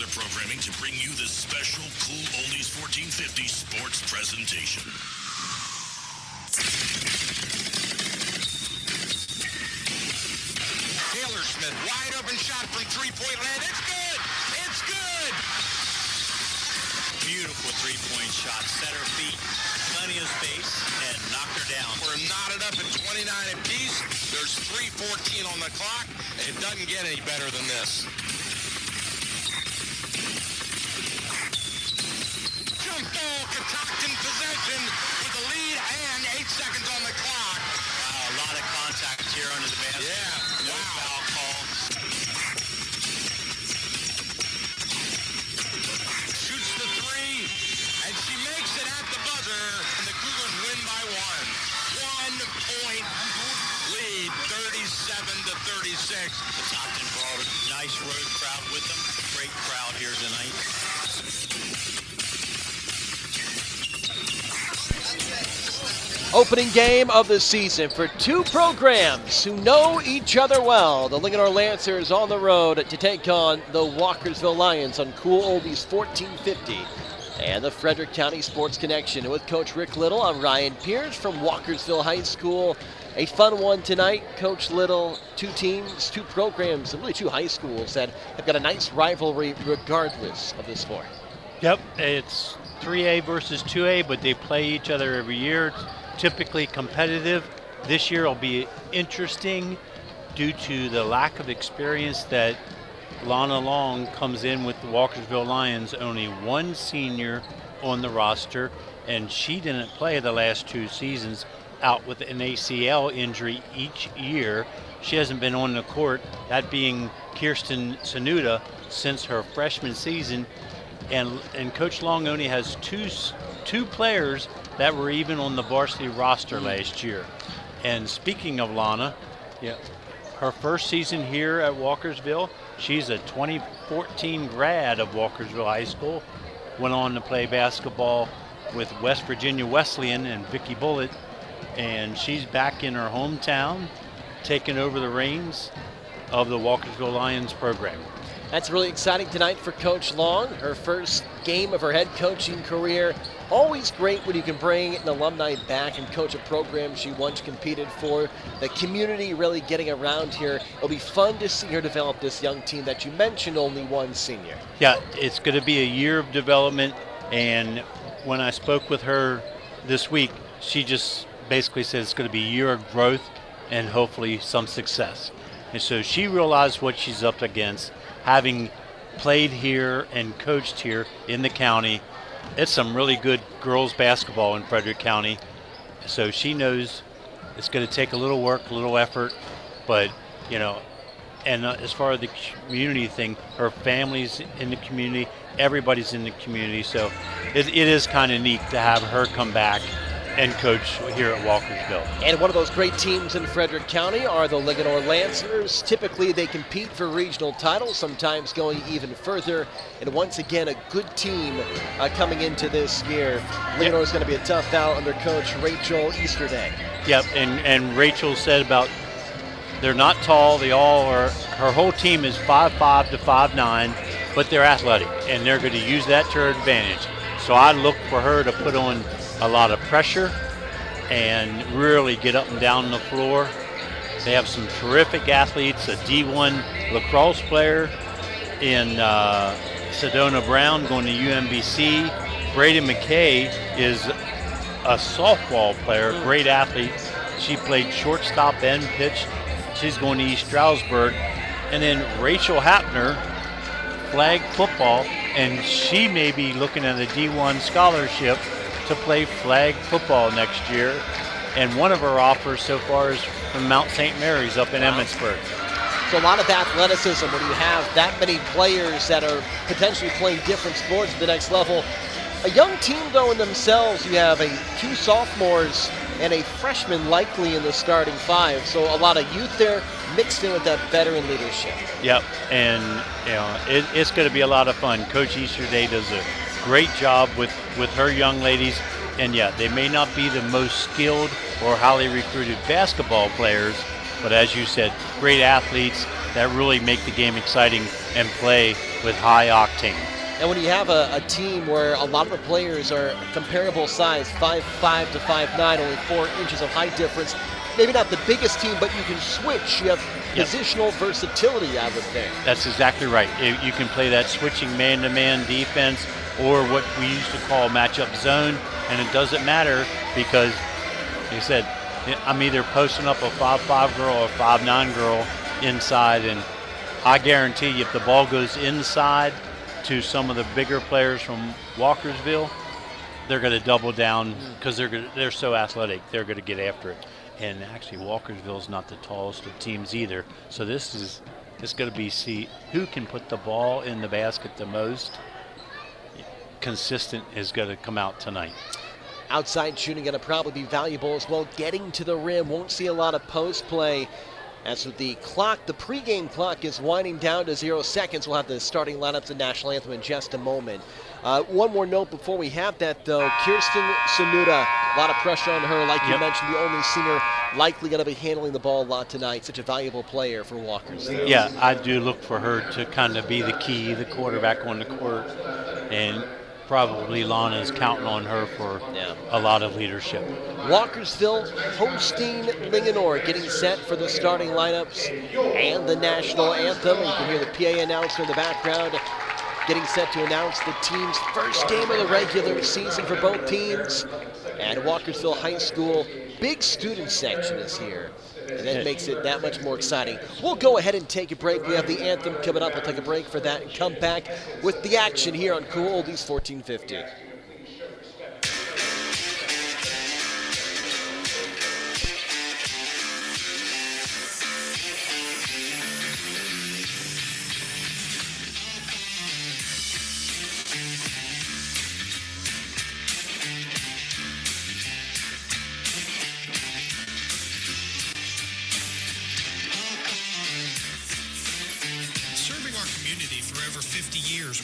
other programming to bring you this special Cool Oldies 1450 sports presentation. Taylor Smith, wide open shot from three-point land. It's good! It's good! Beautiful three-point shot. Set her feet, plenty of space, and knocked her down. We're knotted up at 29 apiece. There's 3:14 on the clock. It doesn't get any better than this. Jump ball, Catoctin possession with the lead and 8 seconds on the clock. Wow, a lot of contact here under the basket. Yeah, no foul call. Shoots the three, and she makes it at the buzzer, and the Cougars win by 1 point lead, 37-36. Catoctin brought a nice road crowd with them. Great crowd here tonight. Opening game of the season for two programs who know each other well. The Lincoln Lancers on the road to take on the Walkersville Lions on Cool Oldies 1450. And the Frederick County Sports Connection. With Coach Rick Little, I'm Ryan Pierce from Walkersville High School. A fun one tonight. Coach Little, two teams, two programs, and really two high schools that have got a nice rivalry regardless of the sport. Yep, it's 3A versus 2A, but they play each other every year. Typically competitive. This year will be interesting due to the lack of experience that Lana Long comes in with the Walkersville Lions. Only one senior on the roster, and she didn't play the last two seasons, out with an ACL injury each year. She hasn't been on the court, that being Kirsten Sanuda, since her freshman season. And Coach Long only has two players that were even on the varsity roster last year. And speaking of Lana, her first season here at Walkersville, she's a 2014 grad of Walkersville High School, went on to play basketball with West Virginia Wesleyan and Vicky Bullitt, and she's back in her hometown, taking over the reins of the Walkersville Lions program. That's really exciting tonight for Coach Long. Her first game of her head coaching career. Always great when you can bring an alumni back and coach a program she once competed for. The community really getting around here. It'll be fun to see her develop this young team that you mentioned, only one senior. Yeah, it's going to be a year of development, and when I spoke with her this week, she just basically said it's going to be a year of growth and hopefully some success. And so she realized what she's up against, having played here and coached here in the county. It's some really good girls basketball in Frederick County. So she knows it's going to take a little work, a little effort, but, and as far as the community thing, her family's in the community, everybody's in the community. So it is kind of neat to have her come back and coach here at Walkersville. And one of those great teams in Frederick County are the Lincoln Lancers. Typically they compete for regional titles, sometimes going even further. And once again, a good team coming into this year. Lincoln is going to be a tough out under Coach Rachel Easterday. Yep, and Rachel said about they're not tall. They all are. Her whole team is 5'5" to 5'9", but they're athletic, and they're going to use that to her advantage. So I look for her to put on a lot of pressure and really get up and down the floor. They have some terrific athletes, a D1 lacrosse player in Sedona Brown going to UMBC. Brady McKay is a softball player, great athlete. She played shortstop and pitch. She's going to East Stroudsburg. And then Rachel Hapner, flag football, and she may be looking at a D1 scholarship to play flag football next year. And one of her offers so far is from Mount St. Mary's up in Emmitsburg. So a lot of athleticism when you have that many players that are potentially playing different sports at the next level. A young team, though, in themselves. You have two sophomores and a freshman likely in the starting five. So a lot of youth there mixed in with that veteran leadership. Yep, and it's going to be a lot of fun. Coach Easterday does a great job with her young ladies. And they may not be the most skilled or highly recruited basketball players, but as you said, great athletes, that really make the game exciting and play with high octane. And when you have a team where a lot of the players are comparable size, 5'5" to 5'9", only 4 inches of height difference, maybe not the biggest team, but you can switch. You have positional versatility, I would think. That's exactly right. You can play that switching man-to-man defense or what we used to call matchup zone, and it doesn't matter because, like I said, I'm either posting up a 5'5" girl or a 5'9" girl inside, and I guarantee you if the ball goes inside to some of the bigger players from Walkersville, they're going to double down because they're so athletic. They're going to get after it. And actually, Walkersville's not the tallest of teams either. So it's going to be see who can put the ball in the basket the most. Consistent is going to come out tonight. Outside shooting going to probably be valuable as well. Getting to the rim, won't see a lot of post play. As with the clock, the pregame clock is winding down to 0 seconds. We'll have the starting lineups and national anthem in just a moment. One more note before we have that, though. Kirsten Sonuda, a lot of pressure on her. Like you mentioned, the only senior likely going to be handling the ball a lot tonight. Such a valuable player for Walkers. Yeah, I do look for her to kind of be the key, the quarterback on the court. And probably Lana's counting on her for a lot of leadership. Walkersville hosting Linganore, getting set for the starting lineups and the national anthem. You can hear the PA announcer in the background getting set to announce the team's first game of the regular season for both teams. And Walkersville High School, big student section is here. And that makes it that much more exciting. We'll go ahead and take a break. We have the anthem coming up. We'll take a break for that and come back with the action here on Cool Oldies 1450.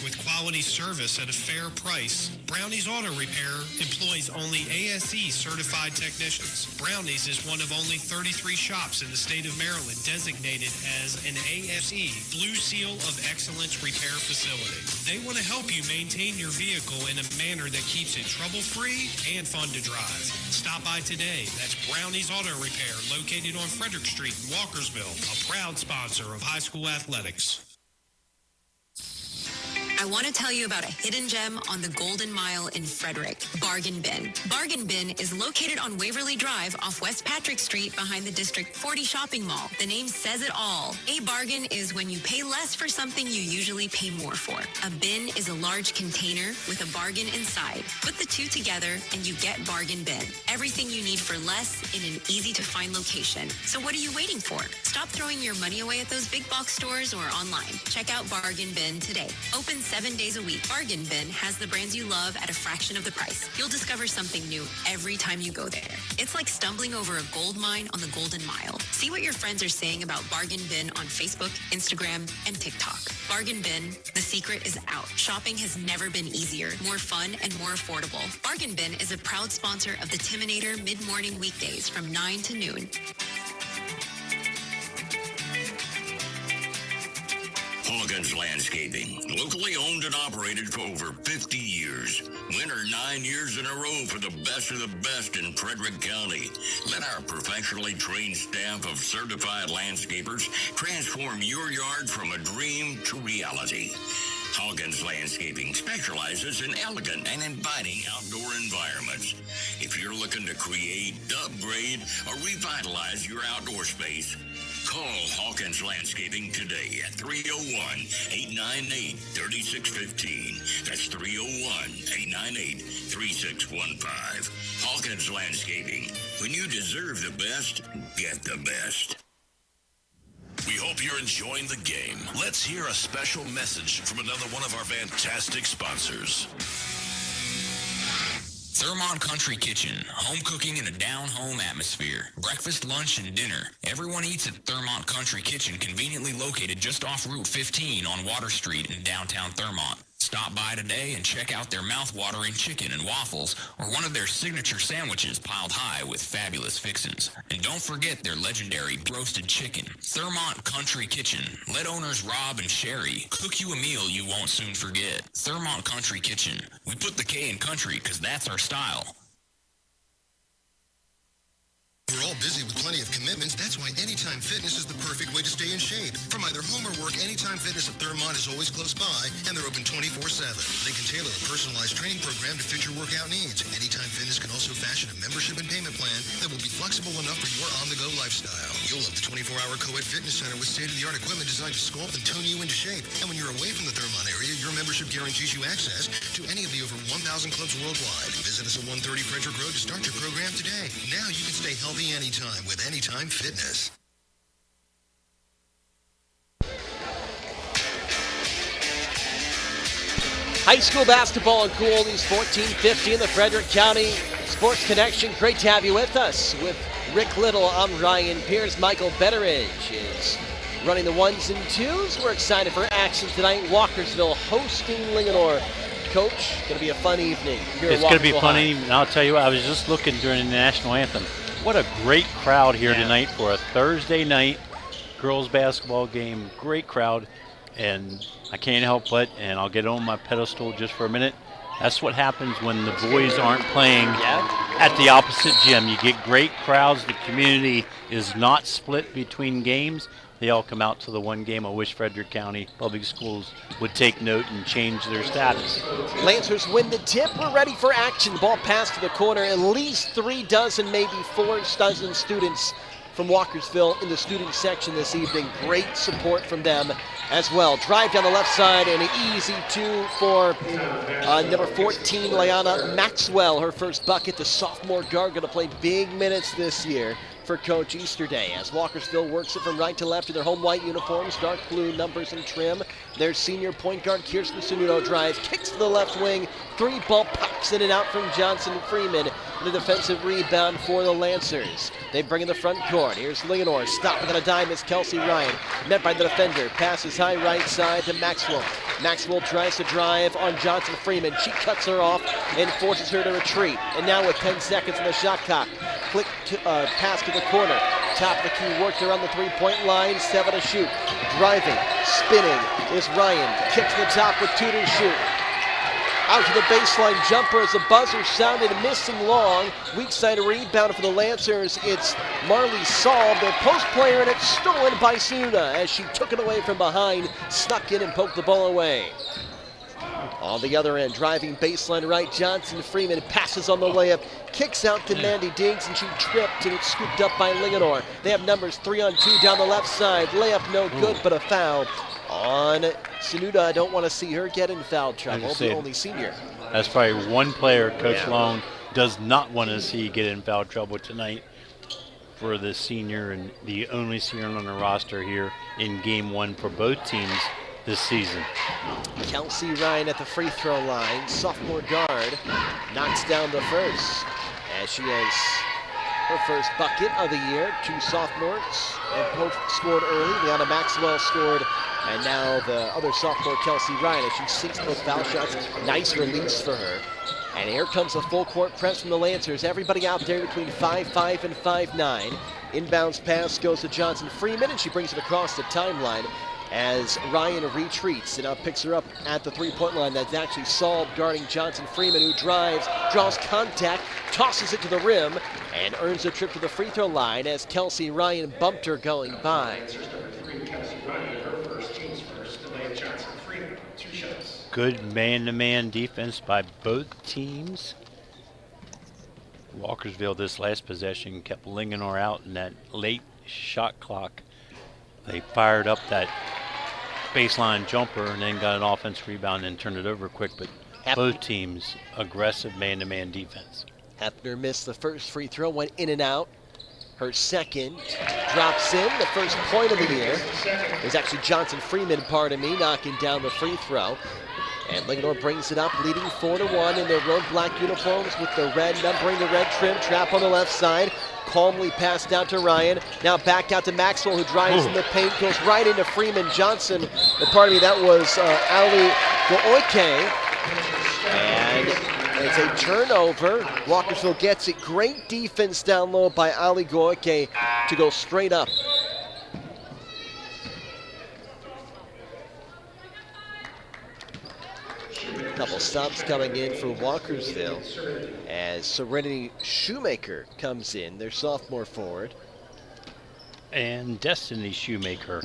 With quality service at a fair price, Brownie's Auto Repair employs only ASE certified technicians. Brownie's is one of only 33 shops in the state of Maryland designated as an ASE Blue Seal of Excellence repair facility. They want to help you maintain your vehicle in a manner that keeps it trouble-free and fun to drive. Stop by today. That's Brownie's Auto Repair, located on Frederick Street in Walkersville, a proud sponsor of high school athletics. I want to tell you about a hidden gem on the Golden Mile in Frederick, Bargain Bin. Bargain Bin is located on Waverly Drive off West Patrick Street behind the District 40 shopping mall. The name says it all. A bargain is when you pay less for something you usually pay more for. A bin is a large container with a bargain inside. Put the two together and you get Bargain Bin. Everything you need for less in an easy-to-find location. So what are you waiting for? Stop throwing your money away at those big box stores or online. Check out Bargain Bin today. Open 7 days a week. Bargain Bin has the brands you love at a fraction of the price. You'll discover something new every time you go there. It's like stumbling over a gold mine on the Golden Mile. See what your friends are saying about Bargain Bin on Facebook, Instagram, and TikTok. Bargain Bin, the secret is out. Shopping has never been easier, more fun, and more affordable. Bargain Bin is a proud sponsor of the Timinator mid-morning weekdays from 9 to noon. Hawkins Landscaping, locally owned and operated for over 50 years. Winner 9 years in a row for the best of the best in Frederick County. Let our professionally trained staff of certified landscapers transform your yard from a dream to reality. Hawkins Landscaping specializes in elegant and inviting outdoor environments. If you're looking to create, upgrade, or revitalize your outdoor space, call Hawkins Landscaping today at 301-898-3615. That's 301-898-3615. Hawkins Landscaping. When you deserve the best, get the best. We hope you're enjoying the game. Let's hear a special message from another one of our fantastic sponsors. Thermont Country Kitchen, home cooking in a down-home atmosphere. Breakfast, lunch, and dinner. Everyone eats at Thermont Country Kitchen, conveniently located just off Route 15 on Water Street in downtown Thermont. Stop by today and check out their mouth-watering chicken and waffles or one of their signature sandwiches piled high with fabulous fixins. And don't forget their legendary roasted chicken. Thurmont Country Kitchen. Let owners Rob and Sherry cook you a meal you won't soon forget. Thurmont Country Kitchen. We put the K in country because that's our style. We're all busy with plenty of commitments. That's why Anytime Fitness is the perfect way to stay in shape. From either home or work, Anytime Fitness at Thurmont is always close by, and they're open 24/7. They can tailor a personalized training program to fit your workout needs. Anytime Fitness can also fashion a membership and payment plan that will be flexible enough for your on-the-go lifestyle. You'll love the 24-hour co-ed fitness center with state-of-the-art equipment designed to sculpt and tone you into shape. And when you're away from the Thurmont area, your membership guarantees you access to any of the over 1,000 clubs worldwide. Visit us at 130 Frederick Road to start your program today. Now you can stay healthy anytime with Anytime Fitness. High school basketball and cool oldies 1450 in the Frederick County Sports Connection. Great to have you with us. With Rick Little, I'm Ryan Pierce. Michael Betteridge is running the ones and twos. We're excited for action tonight. Walkersville hosting Linganore. Coach, going to be a fun evening here It's at going to be Walkersville fun High. evening. I'll tell you what, I was just looking during the national anthem. What a great crowd here tonight for a Thursday night girls basketball game. Great crowd, and I can't help but, and I'll get on my pedestal just for a minute, that's what happens when the boys aren't playing at the opposite gym. You get great crowds. The community is not split between games. They all come out to the one game. I wish Frederick County Public Schools would take note and change their status. Lancers win the tip. We're ready for action. Ball passed to the corner. At least 3 dozen, maybe 4 dozen students from Walkersville in the student section this evening. Great support from them as well. Drive down the left side and an easy 2 for number 14, Liana Maxwell. Her first bucket. The sophomore guard going to play big minutes this year for Coach Easterday as Walkersville works it from right to left in their home white uniforms, dark blue numbers and trim. Their senior point guard Kirsten Sunudo drives, kicks to the left wing, 3-ball pops in and out from Johnson Freeman. And a defensive rebound for the Lancers. They bring in the front court. Here's Linganore, stopping on a dime is Kelsey Ryan. Met by the defender, passes high right side to Maxwell. Maxwell tries to drive on Johnson Freeman. She cuts her off and forces her to retreat. And now with 10 seconds on the shot clock, pass to the corner. Top of the key, worked around the 3-point line, 7 to shoot. Driving, spinning is Ryan. Kicks to the top with 2 to shoot. Out to the baseline jumper as the buzzer sounded, missing long. Weak side rebound for the Lancers. It's Marley Saul, their post player, and it's stolen by Sunuda as she took it away from behind, snuck in and poked the ball away. On the other end, driving baseline right, Johnson Freeman passes on the layup, kicks out to Mandy Diggs, and she tripped, and it's scooped up by Linganore. They have numbers 3-on-2 down the left side. Layup no good, but a foul on Sunuda. I don't want to see her get in foul trouble, the only senior. That's probably one player Coach Lone does not want to see get in foul trouble tonight for the senior and the only senior on the roster here in game 1 for both teams this season. Kelsey Ryan at the free throw line, sophomore guard, knocks down the first as she has her first bucket of the year. 2 sophomores have both scored early. Liana Maxwell scored, and now the other sophomore, Kelsey Ryan, as she sinks those foul shots. Nice release for her. And here comes a full court press from the Lancers. Everybody out there between 5'5" and 5'9". Inbounds pass goes to Johnson Freeman, and she brings it across the timeline as Ryan retreats and now picks her up at the 3-point line. That's actually Saul guarding Johnson Freeman, who drives, draws contact, tosses it to the rim, and earns a trip to the free throw line as Kelsey Ryan bumped her going by. Good man-to-man defense by both teams. Walkersville, this last possession, kept Linganore out in that late shot clock. They fired up that baseline jumper and then got an offensive rebound and turned it over quick, but both teams aggressive man-to-man defense. Hepner missed the first free throw, went in and out. Her second drops in, the first point of the year. It was actually Johnson Freeman, knocking down the free throw. And Linganore brings it up, leading 4-1 in their road black uniforms with the red numbering, the red trim, trap on the left side. Calmly passed out to Ryan. Now back out to Maxwell, who drives in the paint, goes right into Freeman Johnson. That was Ali Goike. And it's a turnover. Walkersville gets it. Great defense down low by Ali Goike to go straight up. Couple subs coming in for Walkersville as Serenity Shoemaker comes in, their sophomore forward. And Destiny Shoemaker.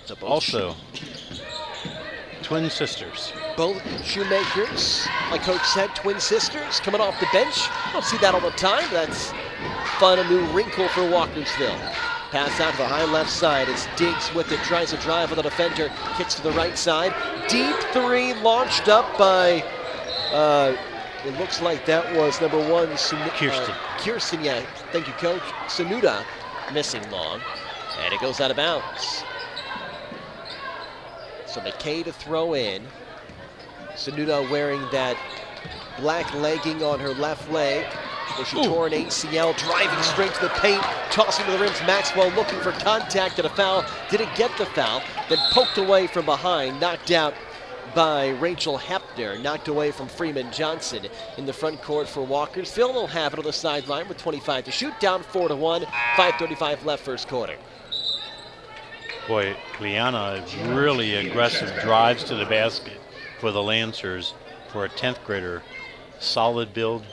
So Also, twin sisters. Both Shoemakers, like Coach said, twin sisters coming off the bench. Don't see that all the time. That's fun, a new wrinkle for Walkersville. Pass out to the high left side as Diggs with it, tries to drive with the defender, kicks to the right side. Deep three launched up by, it looks like that was number 1, Kirsten. Kirsten, yeah, thank you, Coach. Sanuda missing long, and it goes out of bounds. So McKay to throw in. Sanuda wearing that black legging on her left leg, where she tore an ACL, driving straight to the paint, tossing to the rims. Maxwell looking for contact and a foul. Didn't get the foul, then poked away from behind, knocked out by Rachel Hepner, knocked away from Freeman Johnson in the front court for Walkersville. They'll have it on the sideline with 25 to shoot, down 4-1, 5:35 left first quarter. Boy, Liana, really aggressive drives to the basket for the Lancers for a 10th grader. Solid build,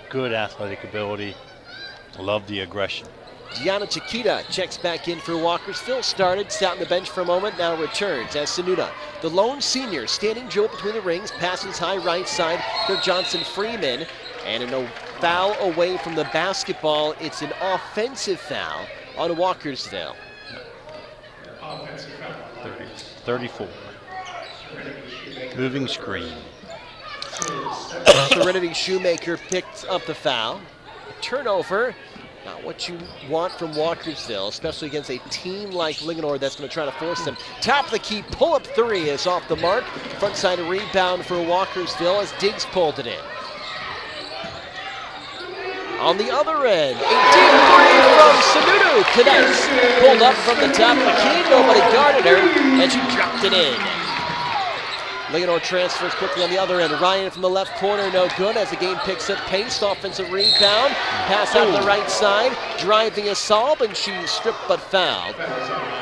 good athletic ability. Love the aggression. Deanna Chiquita checks back in for Walkersville. Started, sat on the bench for a moment, now returns as Sanuda. The lone senior standing dribble between the rings, passes high right side to Johnson Freeman. And a foul away from the basketball. It's an offensive foul on Walkersville. 34. Moving screen. Serenity Shoemaker picked up the foul. Turnover, not what you want from Walkersville, especially against a team like Linganore that's going to try to force them. Top of the key, pull-up three is off the mark. Front side rebound for Walkersville as Diggs pulled it in. On the other end, a deep three from Sanudu connects. Pulled up from the top of the key, nobody guarded her, and she dropped it in. Linganore transfers quickly on the other end. Ryan from the left corner, no good as the game picks up pace. Offensive rebound, pass out to the right side, driving assault, and she's stripped but fouled.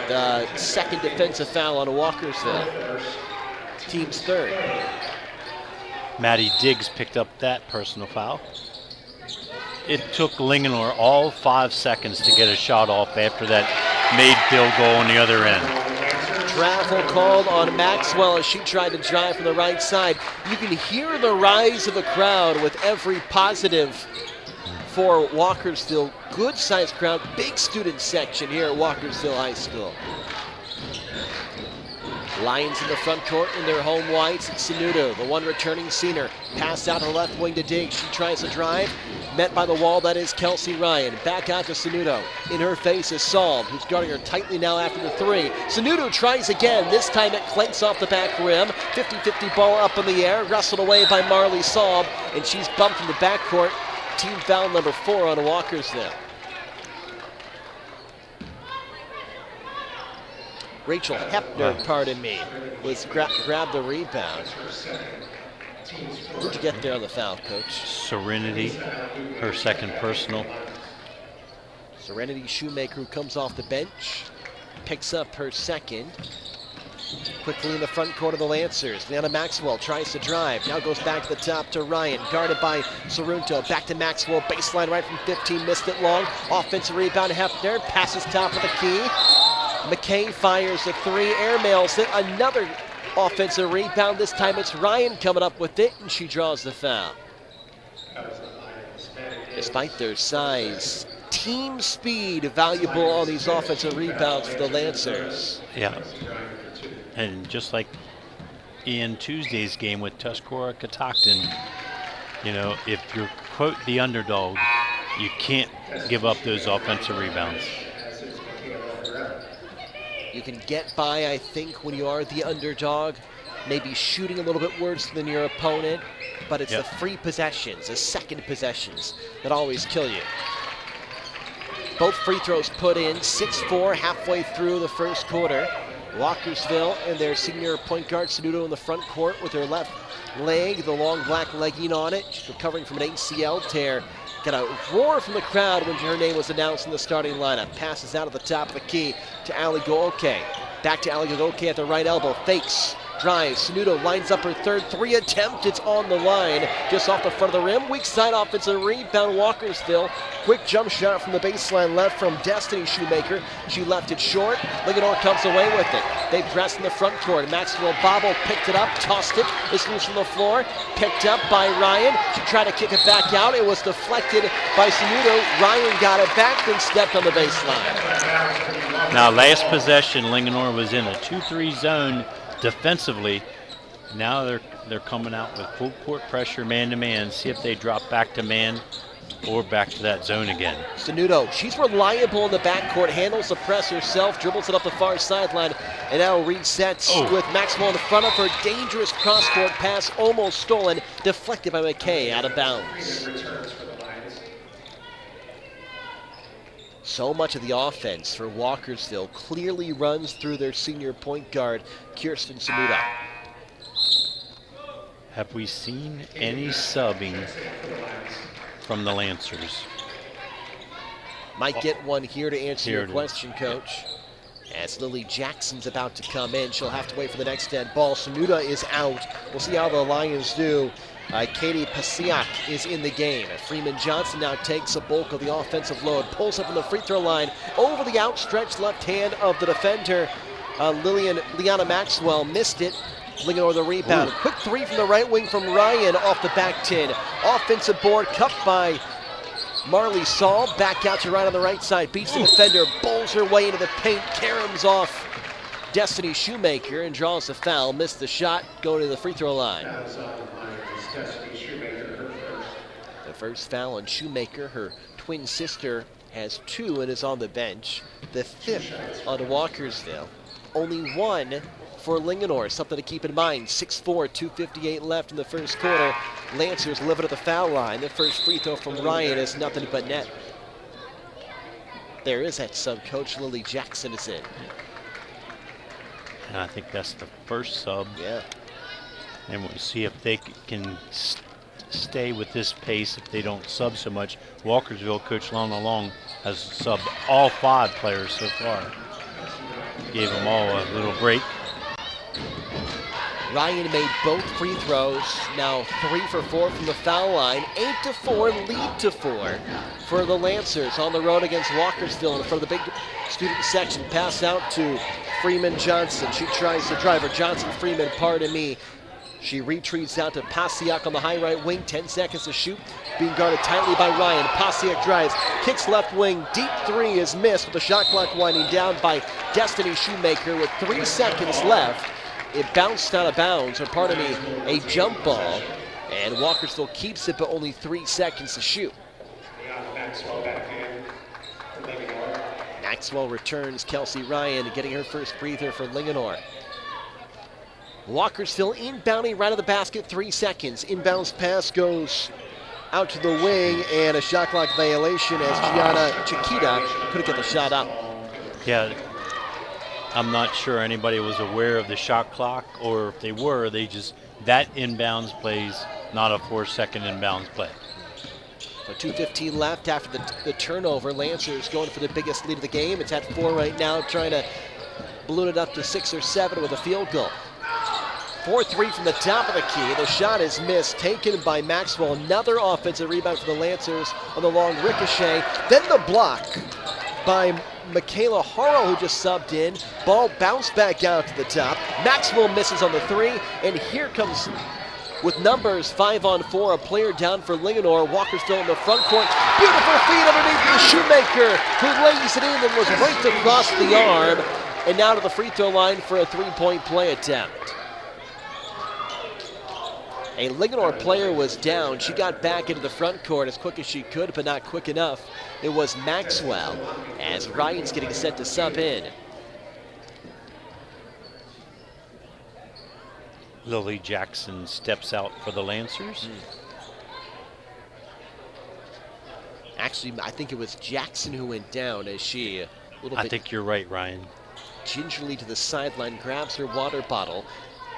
The second defensive foul on Walkersville. Team's third. Maddie Diggs picked up that personal foul. It took Linganore all 5 seconds to get a shot off after that made field goal on the other end. Travel called on Maxwell as she tried to drive from the right side. You can hear the rise of the crowd with every positive for Walkersville. Good sized crowd, big student section here at Walkersville High School. Lions in the front court in their home whites. Sanudo, the one returning senior. Pass out to the left wing to Diggs. She tries to drive. Met by the wall, that is Kelsey Ryan. Back out to Sanudo. In her face is Saul, who's guarding her tightly now after the three. Sanudo tries again. This time it clanks off the back rim. 50-50 ball up in the air. Wrestled away by Marley Saub, and she's bumped in the backcourt. Team foul number 4 on Walkersville. Rachel Hepner, pardon me, was grabbed the rebound. Who'd you get there on the foul, Coach? Serenity, her second personal. Serenity Shoemaker, who comes off the bench, picks up her second. Quickly in the front court of the Lancers, Liana Maxwell tries to drive, now goes back to the top to Ryan, guarded by Sorunto, back to Maxwell, baseline right from 15, missed it long. Offensive rebound, Hepner, passes top of the key. McKay fires the three, airmails it, another offensive rebound. This time it's Ryan coming up with it, and she draws the foul. Despite their size, team speed valuable on these offensive rebounds for the Lancers. Yeah. And just like in Tuesday's game with Tuscarora Catoctin, you know, if you're, quote, the underdog, you can't give up those offensive rebounds. You can get by, I think, when you are the underdog, maybe shooting a little bit worse than your opponent, but it's the free possessions, the second possessions, that always kill you. Both free throws put in, 6-4 halfway through the first quarter. Walkersville and their senior point guard, Sanudo, in the front court with her left leg, the long black legging on it. She's recovering from an ACL tear. Got a roar from the crowd when her name was announced in the starting lineup. Passes out at the top of the key to Ali Gooke. Back to Ali Gooke at the right elbow. Fakes. Drives. Sanudo lines up her third three attempt. It's on the line, just off the front of the rim. Weak side offensive rebound, Walkersville. Quick jump shot from the baseline left from Destiny Shoemaker. She left it short. Linganore comes away with it. They press in the front court. Maxwell Bobble picked it up, tossed it. It's loose from the floor. Picked up by Ryan. She tried to kick it back out. It was deflected by Sanudo. Ryan got it back, then stepped on the baseline. Now, last possession, Linganore was in a 2-3 zone defensively. Now they're coming out with full court pressure, man-to-man. See if they drop back to man or back to that zone again. Sanudo, she's reliable in the backcourt, handles the press herself, dribbles it up the far sideline, and now resets with Maxwell in front of her. Dangerous cross-court pass, almost stolen, deflected by McKay, out of bounds. So much of the offense for Walkersville clearly runs through their senior point guard, Kirsten Sanudo. Have we seen any subbing from the Lancers? Might get one here to answer your question, Coach. As Lily Jackson's about to come in, she'll have to wait for the next dead ball. Sanudo is out. We'll see how the Lions do. Katie Pasiak is in the game. Freeman Johnson now takes a bulk of the offensive load, pulls up on the free throw line over the outstretched left hand of the defender. Liana Maxwell missed it. Linganore the rebound. Ooh. Quick three from the right wing from Ryan off the back tin. Offensive board cut by Marley Saul. Back out to right on the right side. Beats the defender. Bowls her way into the paint. Caroms off Destiny Shoemaker and draws the foul. Missed the shot. Going to the free throw line. The first foul on Shoemaker. Her twin sister has 2 and is on the bench. The 5th on Walkersville. Only 1 for Linganore. Something to keep in mind. 6-4, 2:58 left in the first quarter. Lancers live it at the foul line. The first free throw from Ryan is nothing but net. There is that sub. Coach Lily Jackson is in. And I think that's the first sub. Yeah. And we'll see if they can stay with this pace if they don't sub so much. Walkersville, Coach Lana Long, has subbed all 5 players so far. Gave them all a little break. Ryan made both free throws. Now 3 for 4 from the foul line. 8-4, lead to 4 for the Lancers on the road against Walkersville in front of the big student section. Pass out to Freeman Johnson. She tries to drive her. Johnson Freeman, pardon me. She retreats out to Pasiak on the high right wing. 10 seconds to shoot. Being guarded tightly by Ryan. Pasiak drives, kicks left wing. Deep 3 is missed with the shot clock winding down by Destiny Shoemaker with 3 seconds left. It bounced out of bounds, or pardon me, a jump ball. And Walkersville keeps it, but only 3 seconds to shoot. Maxwell returns. Kelsey Ryan getting her first breather for Linganore. Walkersville inbounding right of the basket, 3 seconds. Inbounds pass goes out to the wing, and a shot clock violation as Gianna Chiquita couldn't get the shot up. Yeah, I'm not sure anybody was aware of the shot clock, or if they were, that inbounds plays not a 4-second inbounds play. So 2:15 left after the turnover. Lancers going for the biggest lead of the game. It's at 4 right now, trying to balloon it up to 6 or 7 with a field goal. 4-3 from the top of the key. The shot is missed, taken by Maxwell. Another offensive rebound for the Lancers on the long ricochet. Then the block by Michaela Harrell, who just subbed in. Ball bounced back out to the top. Maxwell misses on the 3, and here comes, with numbers 5-on-4, a player down for Linganore. Walkersville in the front court. Beautiful feed underneath the Shoemaker, who lays it in and was right across the arm. And now to the free throw line for a 3-point play attempt. A Linganore player was down. She got back into the front court as quick as she could, but not quick enough. It was Maxwell as Ryan's getting set to sub in. Lily Jackson steps out for the Lancers. Actually, I think it was Jackson who went down as she I think you're right, Ryan. gingerly to the sideline, grabs her water bottle,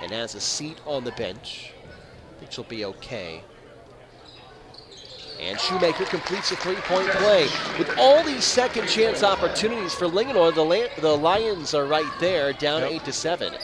and has a seat on the bench. I think she'll be okay. And Shoemaker completes a three-point play. With all these second chance opportunities for Linganore, the Lions are right there, down 8-7.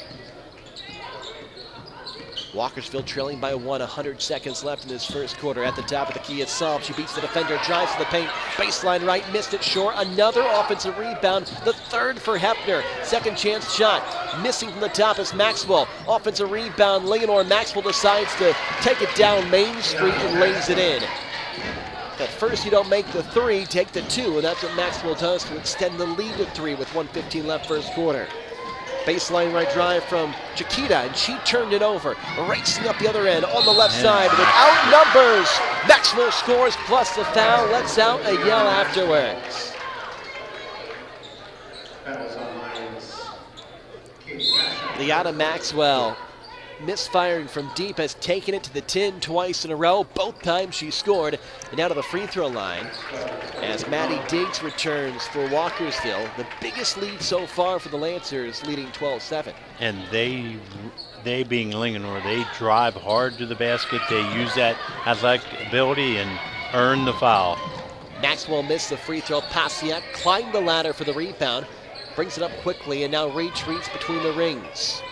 Walkersville trailing by 100 seconds left in this first quarter. At the top of the key, it's Saab. She beats the defender, drives to the paint, baseline right, missed it short. Another offensive rebound, the third for Hefner. Second chance shot, missing from the top is Maxwell. Offensive rebound, Linganore. Maxwell decides to take it down Main Street and lays it in. At first you don't make the three, take the two, and that's what Maxwell does to extend the lead to three with 1:15 left first quarter. Baseline right drive from Chiquita, and she turned it over. Racing up the other end on the left side without numbers. Maxwell scores plus the foul, lets out a yell afterwards. Liana Maxwell, misfiring from deep, has taken it to the tin twice in a row. Both times she scored. And now to the free throw line as Maddie Diggs returns for Walkersville. The biggest lead so far for the Lancers, leading 12-7. And they being Linganore, they drive hard to the basket. They use that athletic ability and earn the foul. Maxwell missed the free throw. Pasiak climbed the ladder for the rebound. Brings it up quickly and now retreats between the rings.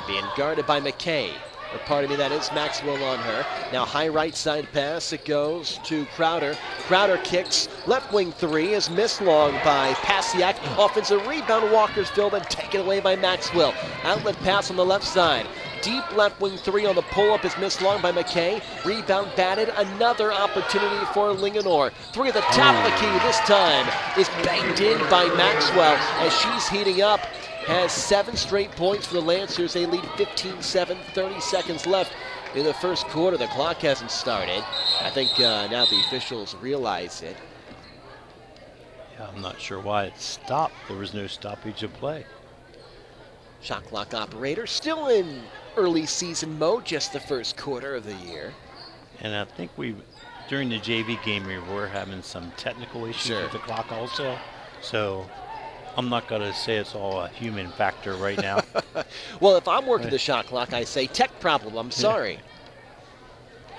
Being guarded by McKay. Or pardon me, that is Maxwell on her. Now high right side pass, it goes to Crowder. Crowder kicks, left wing three is missed long by Pasiak. Offensive rebound, Walkersville, then taken away by Maxwell. Outlet pass on the left side. Deep left wing three on the pull-up is missed long by McKay. Rebound batted, another opportunity for Linganore. Three at the top of the key this time is banged in by Maxwell as she's heating up. Has 7 straight points for the Lancers. They lead 15-7, 30 seconds left in the first quarter. The clock hasn't started. I think now the officials realize it. Yeah, I'm not sure why it stopped. There was no stoppage of play. Shot clock operator still in early season mode, just the first quarter of the year. And I think during the JV game, we were having some technical issues with the clock also. So I'm not going to say it's all a human factor right now. Well, if I'm working the shot clock, I say tech problem. I'm sorry.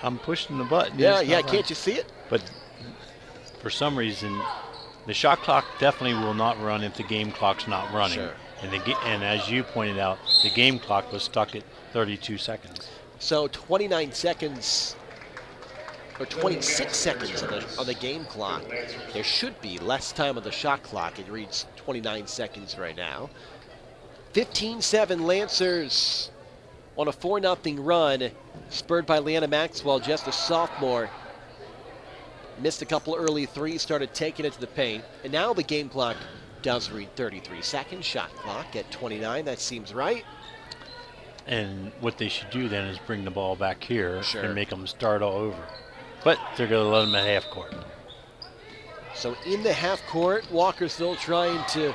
I'm pushing the button. Yeah, can't you see it? But for some reason, the shot clock definitely will not run if the game clock's not running. Sure. And as you pointed out, the game clock was stuck at 32 seconds. So 29 seconds or 26 seconds on the game clock. There should be less time on the shot clock. It reads 29 seconds right now. 15-7 Lancers on a 4-0 run, spurred by Liana Maxwell, just a sophomore. Missed a couple early threes, started taking it to the paint. And now the game clock does read 33 seconds. Shot clock at 29, that seems right. And what they should do then is bring the ball back here Sure. and make them start all over. But they're going to let them at half court. So in the half court, Walkersville trying to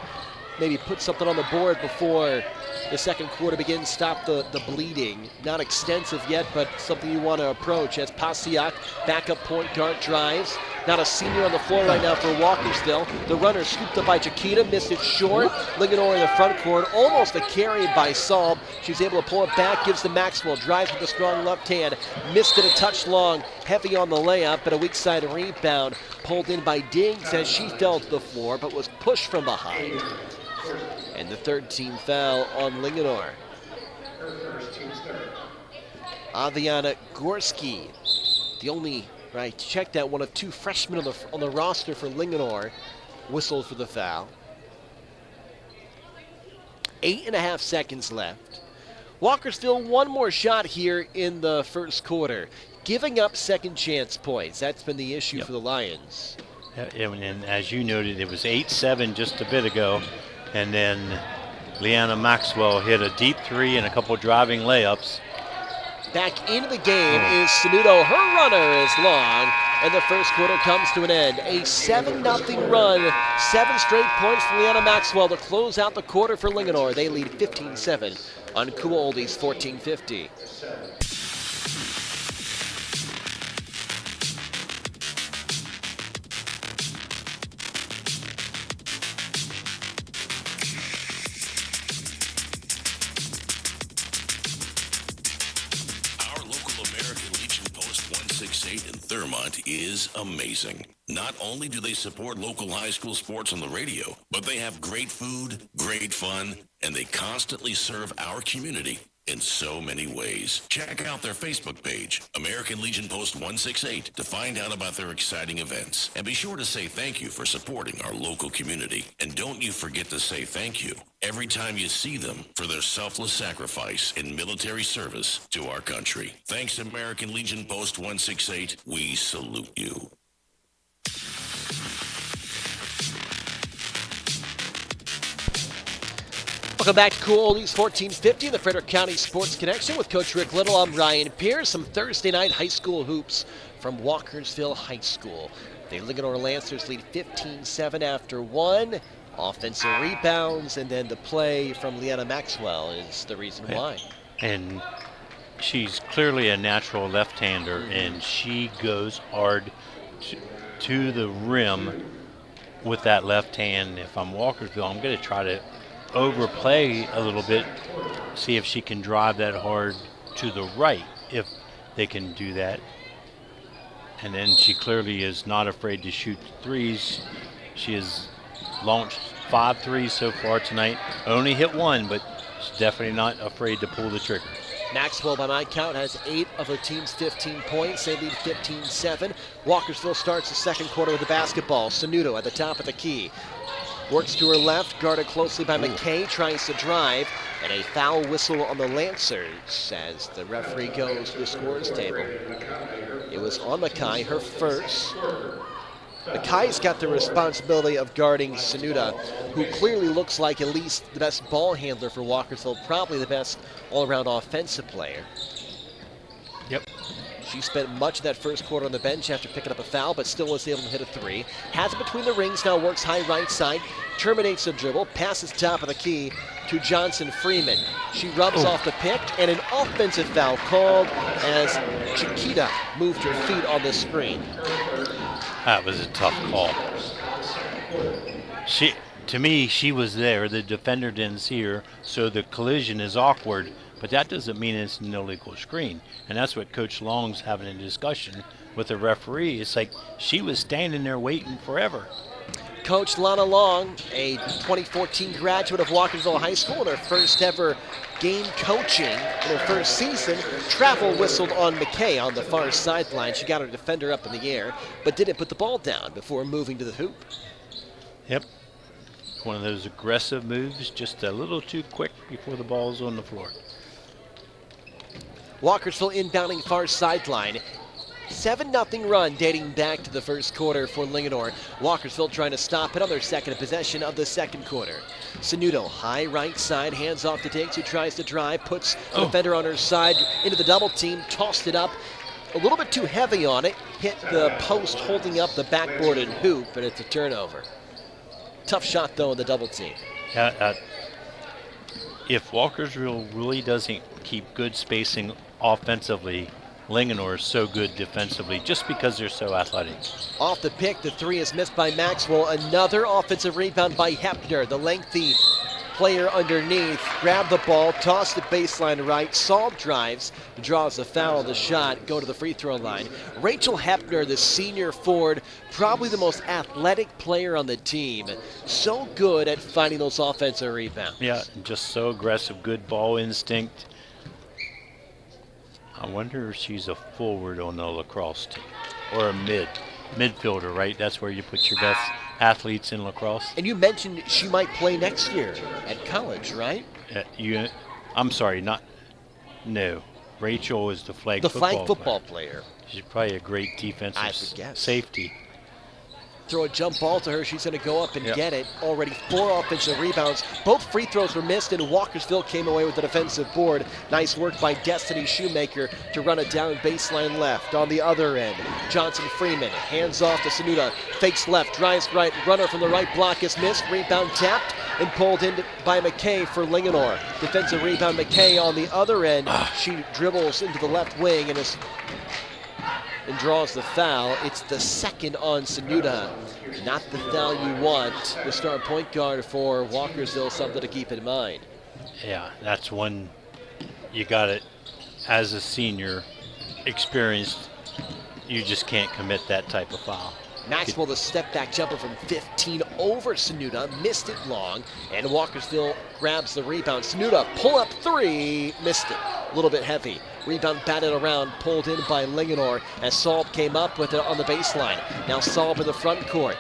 maybe put something on the board before the second quarter begins, stop the bleeding. Not extensive yet, but something you want to approach as Pasiak, backup point guard, drives. Not a senior on the floor right now for Walkersville. The runner scooped up by Chiquita, missed it short. Linganore in the front court, almost a carry by Saab. She's able to pull it back, gives to Maxwell, drives with a strong left hand. Missed it a touch long, heavy on the layup, but a weak side rebound. Pulled in by Diggs as she fell to the floor, but was pushed from behind. And the third team foul on Linganore. Aviana Gorski, the only, right, check that, one of 2 freshmen on the roster for Linganore, whistled for the foul. 8.5 seconds left. Walkersville, one more shot here in the first quarter. Giving up second chance points, that's been the issue for the Lions. And as you noted, it was 8-7 just a bit ago. And then Liana Maxwell hit a deep three and a couple driving layups. Back into the game is Sanudo. Her runner is long, and the first quarter comes to an end. A 7-0 run, 7 straight points for Liana Maxwell to close out the quarter for Linganore. They lead 15-7 on Cool Oldies 1450. 168 in Thurmont is amazing. Not only do they support local high school sports on the radio, but they have great food, great fun, and they constantly serve our community in so many ways. Check out their Facebook page, American Legion Post 168, to find out about their exciting events. And be sure to say thank you for supporting our local community. And don't you forget to say thank you every time you see them for their selfless sacrifice in military service to our country. Thanks, American Legion Post 168. We salute you. Welcome back to Cool Oldies 1450, the Frederick County Sports Connection with Coach Rick Little. I'm Ryan Pierce. Some Thursday night high school hoops from Walkersville High School. The Linganore Lancers lead 15-7 after one. Offensive rebounds, and then the play from Leanna Maxwell is the reason why. And she's clearly a natural left-hander, and she goes hard to the rim with that left hand. If I'm Walkersville, I'm going to try to overplay a little bit, see if she can drive that hard to the right, if they can do that. And then she clearly is not afraid to shoot threes. She has launched 5 threes so far tonight. Only hit one, but she's definitely not afraid to pull the trigger. Maxwell, by my count, has 8 of her team's 15 points. They lead 15-7. Walkersville starts the second quarter with the basketball. Sanudo at the top of the key. Works to her left, guarded closely by McKay, tries to drive, and a foul whistle on the Lancers as the referee goes to the scores table. It was on McKay, her first. McKay's got the responsibility of guarding Sanuda, who clearly looks like at least the best ball handler for Walkersville, probably the best all-around offensive player. Yep. She spent much of that first quarter on the bench after picking up a foul, but still was able to hit a 3. Has it between the rings, now works high right side, terminates the dribble, passes top of the key to Johnson Freeman. She rubs off the pick, and an offensive foul called as Chiquita moved her feet on the screen. That was a tough call. To me, she was there. The defender didn't see her, so the collision is awkward. But that doesn't mean it's an illegal screen. And that's what Coach Long's having a discussion with the referee. It's like she was standing there waiting forever. Coach Lana Long, a 2014 graduate of Walkersville High School, in her first ever game coaching in her first season, travel whistled on McKay on the far sideline. She got her defender up in the air, but didn't put the ball down before moving to the hoop. Yep. One of those aggressive moves, just a little too quick before the ball's on the floor. Walkersville inbounding far sideline. 7-0 run dating back to the first quarter for Linganore. Walkersville trying to stop it on their second possession of the second quarter. Sanudo, high right side, hands off to Diggs, who tries to drive, puts the defender on her side into the double team, tossed it up. A little bit too heavy on it, hit the post holding up the backboard and hoop, but it's a turnover. Tough shot, though, in the double team. If Walkersville really doesn't keep good spacing offensively, Linganore is so good defensively just because they're so athletic. Off the pick, the 3 is missed by Maxwell. Another offensive rebound by Hepner, the lengthy player underneath. Grabbed the ball, tossed it baseline right. Saul drives, draws a foul on the shot, go to the free throw line. Rachel Hepner, the senior forward, probably the most athletic player on the team. So good at finding those offensive rebounds. Yeah, just so aggressive, good ball instinct. I wonder if she's a forward on the lacrosse team or a midfielder, right? That's where you put your best athletes in lacrosse. And you mentioned she might play next year at college, right? I'm sorry, no. Rachel is the flag football player. She's probably a great defensive safety. Throw a jump ball to her. She's going to go up and get it. Already 4 offensive rebounds. Both free throws were missed, and Walkersville came away with the defensive board. Nice work by Destiny Shoemaker to run it down baseline left. On the other end, Johnson Freeman hands off to Sanuda. Fakes left, drives right. Runner from the right block is missed. Rebound tapped and pulled in by McKay for Linganore. Defensive rebound, McKay on the other end. She dribbles into the left wing and draws the foul. It's the second on Sanuda. Not the foul you want. The star point guard for Walkersville, something to keep in mind. Yeah, that's one you got it as a senior, experienced. you just can't commit that type of foul. Maxwell, the step back jumper from 15 over Sanuda, missed it long, and Walkersville grabs the rebound. Sanuda, pull up three, missed it, a little bit heavy. Rebound batted around, pulled in by Linganore as Saab came up with it on the baseline. Now Saab in the front court.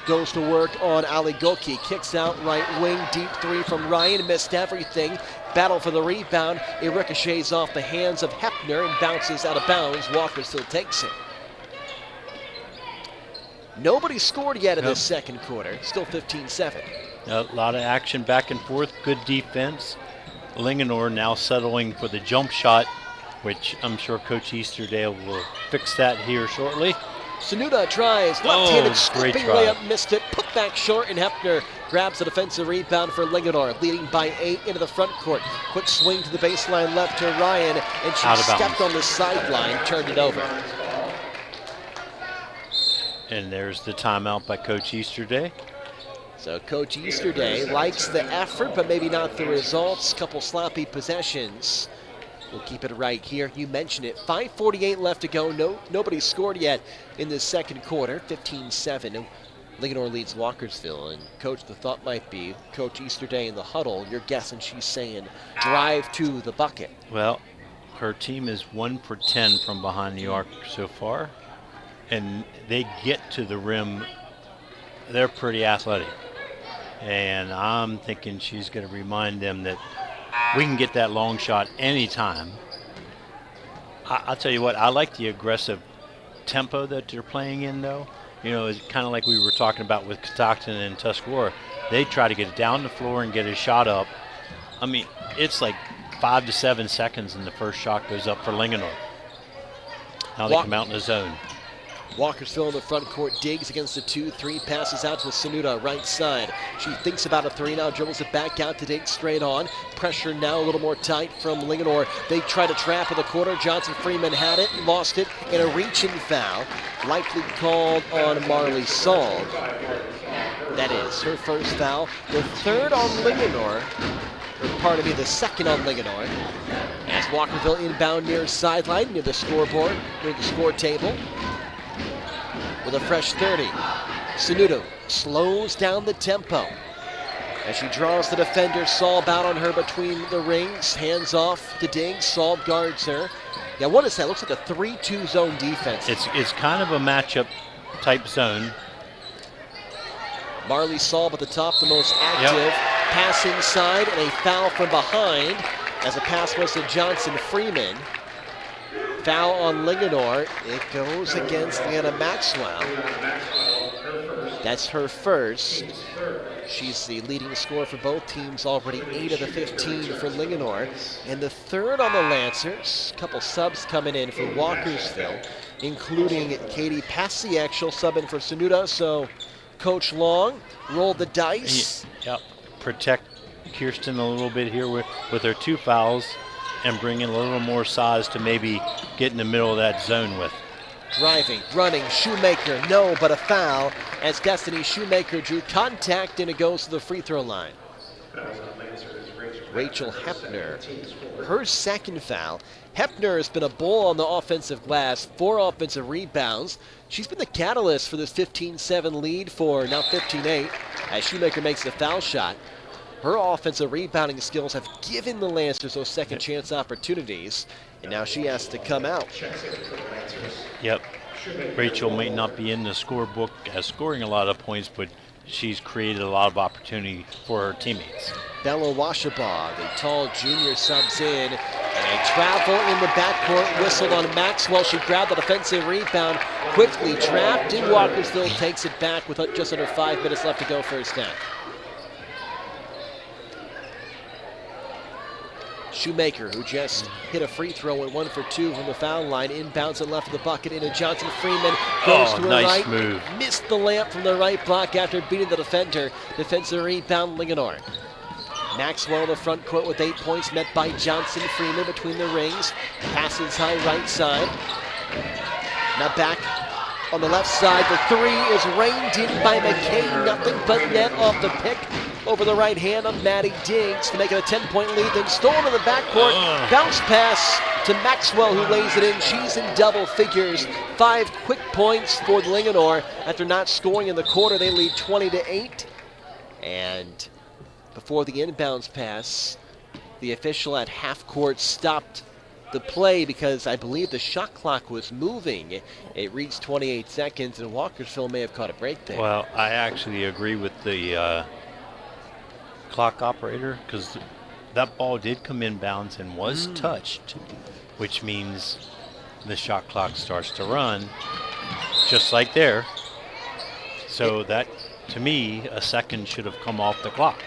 Goes to work on Ali Goki, kicks out right wing, deep three from Ryan, missed everything. Battle for the rebound, it ricochets off the hands of Hepner and bounces out of bounds. Walkersville takes it. Nobody scored yet in this second quarter, still 15-7. A lot of action back and forth, good defense. Linganore now settling for the jump shot, which I'm sure Coach Easterdale will fix that here shortly. Sanuda tries, left-handed scooping layup, missed it, put back short, and Hepner grabs the defensive rebound for Linganore, leading by 8 into the front court. Quick swing to the baseline left to Ryan, and she stepped on the sideline, turned it over. And there's the timeout by Coach Easterday. So Coach Easterday likes the effort, but maybe not the results. Couple sloppy possessions. We'll keep it right here. You mentioned it. 5:48 left to go. Nobody scored yet in the second quarter. 15-7. Linganore leads Walkersville. And Coach, the thought might be, Coach Easterday in the huddle, you're guessing she's saying, drive to the bucket. Well, her team is 1 for 10 from behind the arc so far. And they get to the rim. They're pretty athletic. And I'm thinking she's going to remind them that we can get that long shot anytime. I'll tell you what, I like the aggressive tempo that they're playing in, though. You know, it's kind of like we were talking about with Catoctin and Tuscarora. They try to get it down the floor and get a shot up. I mean, it's like 5 to 7 seconds and the first shot goes up for Linganore. Now they come out in the zone. Walkersville in the front court, digs against the 2-3, passes out to Sanuda, right side. She thinks about a three now, dribbles it back out to dig straight on. Pressure now a little more tight from Linganore. They try to trap in the corner. Johnson Freeman had it, lost it, and a reaching foul, likely called on Marley Saul. That is her first foul, the third on Linganore. The second on Linganore. As Walkerville inbound near sideline, near the scoreboard, near the score table. With a fresh 30. Sanudo slows down the tempo as she draws the defender. Saab out on her between the rings. Hands off to Diggs. Saab guards her. Yeah, what is that? Looks like a 3-2 zone defense. It's kind of a matchup type zone. Marley Saab at the top, the most active. Pass inside and a foul from behind as a pass was to Johnson Freeman. Foul on Linganore. It goes against Leanna Maxwell. That's her first. She's the leading scorer for both teams, already 8 of the 15 for Linganore. And the third on the Lancers. A couple subs coming in for Walkersville, including Katie Pasiak. She'll sub in for Sanuda. So Coach Long rolled the dice. Yep. Protect Kirsten a little bit here with her 2 fouls. And bring in a little more size to maybe get in the middle of that zone with. Driving, running, Shoemaker, no, but a foul as Destiny Shoemaker drew contact and it goes to the free throw line. Rachel Hepner, her second foul. Hepner has been a bull on the offensive glass, 4 offensive rebounds. She's been the catalyst for this 15-7 lead for now 15-8 as Shoemaker makes the foul shot. Her offensive rebounding skills have given the Lancers those second chance opportunities, and now she has to come out. Yep. Rachel may not be in the scorebook as scoring a lot of points, but she's created a lot of opportunity for her teammates. Bella Washabaugh, the tall junior, subs in, and a travel in the backcourt, whistled on Maxwell. She grabbed the defensive rebound, quickly trapped, and Walkersville takes it back with just under 5 minutes left to go first down. Shoemaker, who just hit a free throw and 1 for 2 from the foul line, inbounds and left of the bucket into Johnson Freeman. Goes to her right, move. Missed the layup from the right block after beating the defender. Defensive rebound, Linganore. Maxwell in the front court with 8 points, met by Johnson Freeman between the rings. Passes high right side. Now back on the left side. The 3 is reined in by McCain. Nothing but net off the pick. over the right hand of Maddie Diggs to make it a 10-point lead. Then stolen in the backcourt. Bounce pass to Maxwell, who lays it in. She's in double figures. 5 quick points for Linganore. After not scoring in the quarter, they lead 20-8. And before the inbounds pass, the official at half court stopped the play because I believe the shot clock was moving. It reached 28 seconds, and Walkersville may have caught a break there. Well, I actually agree with the clock operator, because that ball did come inbounds and was touched, which means the shot clock starts to run just like there. So that, to me, a second should have come off the clock.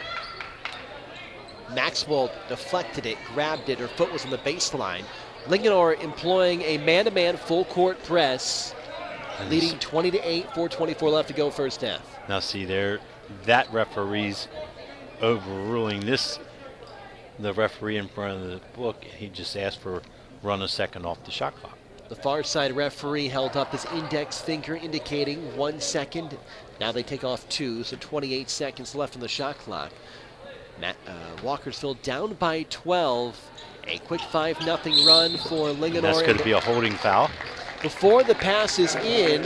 Maxwell deflected it, grabbed it, her foot was on the baseline. Linganore employing a man-to-man full-court press, leading 20-8, 4:24 left to go first half. Now see there, that referee's overruling this. The referee in front of the book, he just asked for run a second off the shot clock. The far side referee held up his index finger indicating 1 second. Now they take off 2, so 28 seconds left on the shot clock. Walkersville down by 12. A quick 5-0 run for Linganore. That's going to be a holding foul. Before the pass is in,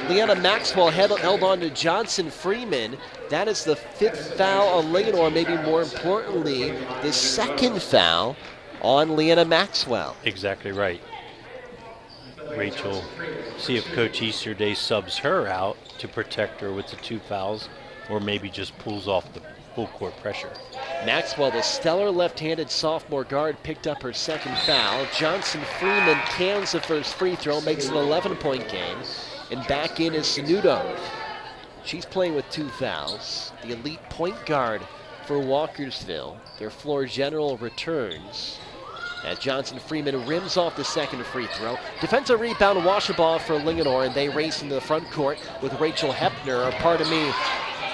Leanna Maxwell held on to Johnson Freeman. That is the 5th foul on Linganore, maybe more importantly, the 2nd foul on Leanna Maxwell. Exactly right. Rachel, see if Coach Easterday subs her out to protect her with the 2 fouls, or maybe just pulls off the full court pressure. Maxwell, the stellar left-handed sophomore guard, picked up her 2nd foul. Johnson Freeman cans the first free throw, makes an 11-point game. And back in is Sanudo. She's playing with 2 fouls. The elite point guard for Walkersville. Their floor general returns as Johnson Freeman rims off the 2nd free throw. Defensive rebound, Washabaugh for Linganore, and they race into the front court with Rachel Hepner, or pardon me,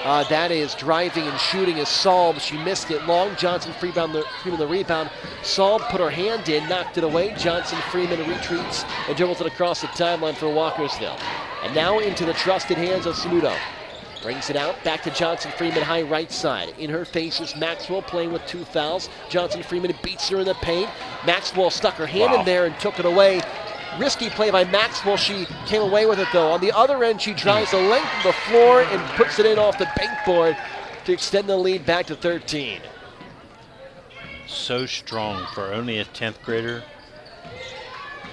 that is driving and shooting is Saul. She missed it long. Johnson Freeman the rebound. Saul put her hand in, knocked it away. Johnson Freeman retreats and dribbles it across the timeline for Walkersville. And now into the trusted hands of Sanudo. Brings it out, back to Johnson Freeman, high right side. In her face is Maxwell, playing with 2 fouls. Johnson Freeman beats her in the paint. Maxwell stuck her hand in there and took it away. Risky play by Maxwell. She came away with it, though. On the other end, she drives the length of the floor and puts it in off the bankboard to extend the lead back to 13. So strong for only a 10th grader.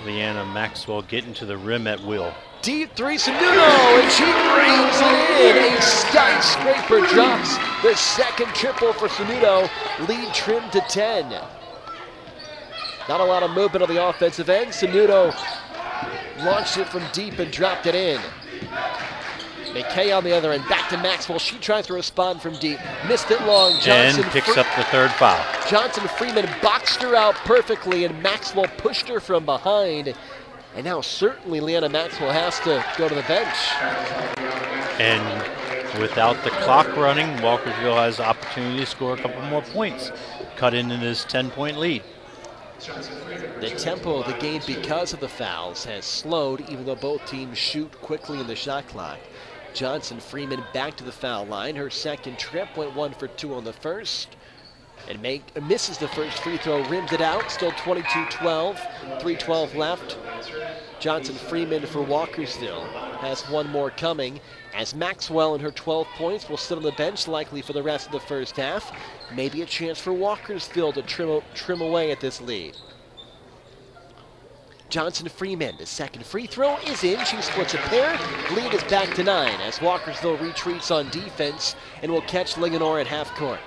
Leanna Maxwell getting to the rim at will. Deep 3, Sanudo, and she brings it in. A skyscraper drops the 2nd triple for Sanudo. Lead trimmed to 10. Not a lot of movement on the offensive end. Sanudo launched it from deep and dropped it in. McKay on the other end, back to Maxwell. She tries to respond from deep. Missed it long. Johnson picks up the 3rd foul. Johnson Freeman boxed her out perfectly, and Maxwell pushed her from behind. And now certainly Leanna Maxwell has to go to the bench. And without the clock running, Walkersville has the opportunity to score a couple more points. Cut into this 10-point lead. The tempo of the game, because of the fouls, has slowed, even though both teams shoot quickly in the shot clock. Johnson Freeman back to the foul line. Her 2nd trip went 1 for 2 on the first. And misses the first free throw, rims it out. Still 22-12, 3:12 left. Johnson Freeman for Walkersville has 1 more coming, as Maxwell and her 12 points will sit on the bench likely for the rest of the first half. Maybe a chance for Walkersville to trim away at this lead. Johnson Freeman, the 2nd free throw is in. She splits a pair. Lead is back to 9 as Walkersville retreats on defense and will catch Linganore at half court.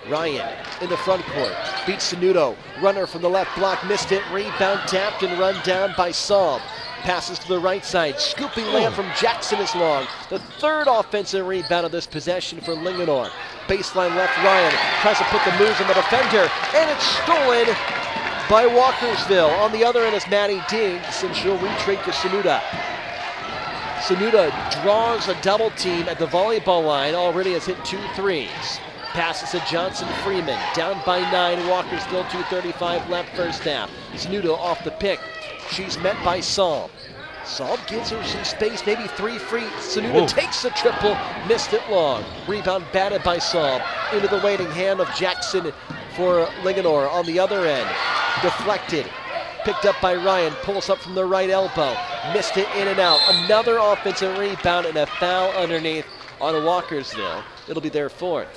Ryan in the front court, beats Sanudo. Runner from the left block, missed it. Rebound tapped and run down by Saul. Passes to the right side. Scooping layup from Jackson is long. The 3rd offensive rebound of this possession for Linganore. Baseline left, Ryan tries to put the moves on the defender, and it's stolen by Walkersville. On the other end is Maddie Diggs, and she'll retreat to Sanudo. Sanudo draws a double team at the volleyball line. Already has hit 2 threes. Passes to Johnson Freeman, down by 9. Walkersville 2:35 left first half. Sanudo off the pick. She's met by Saul. Saub gives her some space, maybe 3 free. Sanuda takes the triple, missed it long. Rebound batted by Saub. Into the waiting hand of Jackson for Linganore on the other end. Deflected. Picked up by Ryan, pulls up from the right elbow. Missed it in and out. Another offensive rebound and a foul underneath on Walkersville. It'll be their 4th.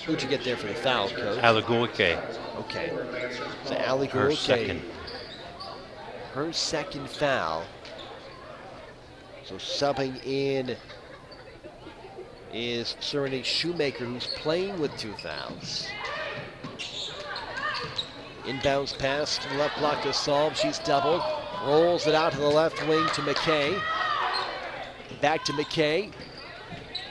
Who'd you get there for the foul, Coach? Alagoike. Okay. So Alagoike. Her second foul. So subbing in is Serenity Shoemaker, who's playing with 2 fouls. Inbounds pass to the left block to Saub. She's doubled. Rolls it out to the left wing to McKay. Back to McKay.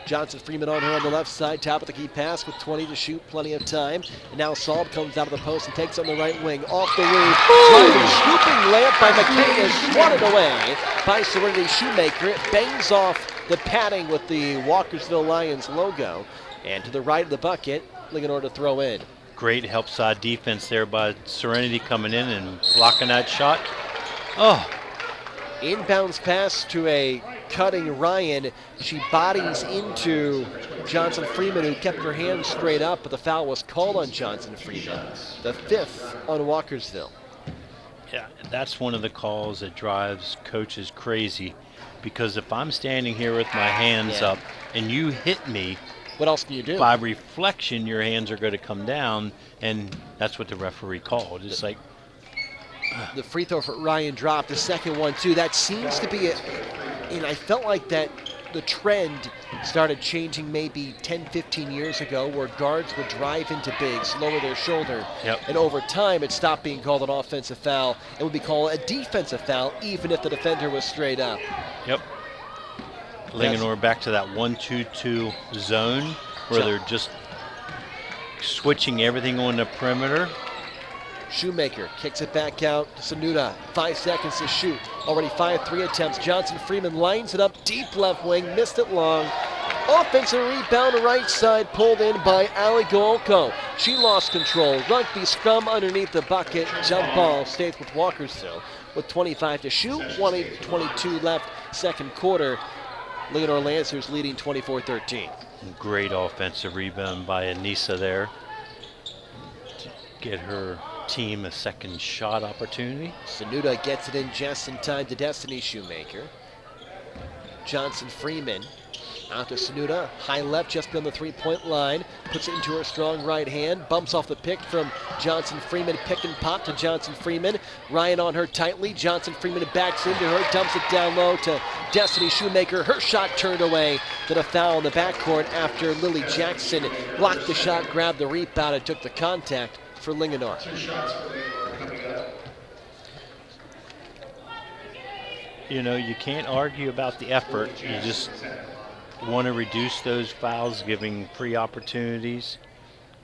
Johnson Freeman on her on the left side. Top of the key pass with 20 to shoot. Plenty of time. And now Saub comes out of the post and takes on the right wing. Off the roof. Driving, scooping layup by McKay is swatted away by Serenity Shoemaker. It bangs off the padding with the Walkersville Lions logo. And to the right of the bucket, Linganore to throw in. Great help side defense there by Serenity coming in and blocking that shot. Oh. Inbounds pass to a cutting Ryan. She bodies into Johnson Freeman, who kept her hands straight up, but the foul was called on Johnson Freeman. The 5th on Walkersville. Yeah, that's one of the calls that drives coaches crazy, because if I'm standing here with my hands up and you hit me, what else can you do? By reflection, your hands are going to come down, and that's what the referee called. It's like the free throw for Ryan dropped, the second one too. That seems to be and I felt like that the trend started changing maybe 10, 15 years ago, where guards would drive into bigs, lower their shoulder, and over time it stopped being called an offensive foul and would be called a defensive foul, even if the defender was straight up. Yep. Linganore back to that 1-2-2 zone where they're just switching everything on the perimeter. Shoemaker kicks it back out to Sanuda. 5 seconds to shoot. Already 5 3 attempts. Johnson Freeman lines it up deep left wing. Missed it long. Offensive rebound right side pulled in by Ali Golko. She lost control. Rugby scrum underneath the bucket. Jump ball stays with Walkersville with 25 to shoot. 1:22 left second quarter. Linganore Lancers leading 24-13. Great offensive rebound by Anissa there to get her team a second shot opportunity. Sanuda gets it in just in time to Destiny Shoemaker. Johnson Freeman out to Sanuda, high left just beyond the 3-point line, puts it into her strong right hand, bumps off the pick from Johnson Freeman, pick and pop to Johnson Freeman. Ryan on her tightly, Johnson Freeman backs into her, dumps it down low to Destiny Shoemaker. Her shot turned away, then a foul in the backcourt after Lily Jackson blocked the shot, grabbed the rebound, and took the contact for Linganore. You know, you can't argue about the effort. You just want to reduce those fouls, giving free opportunities.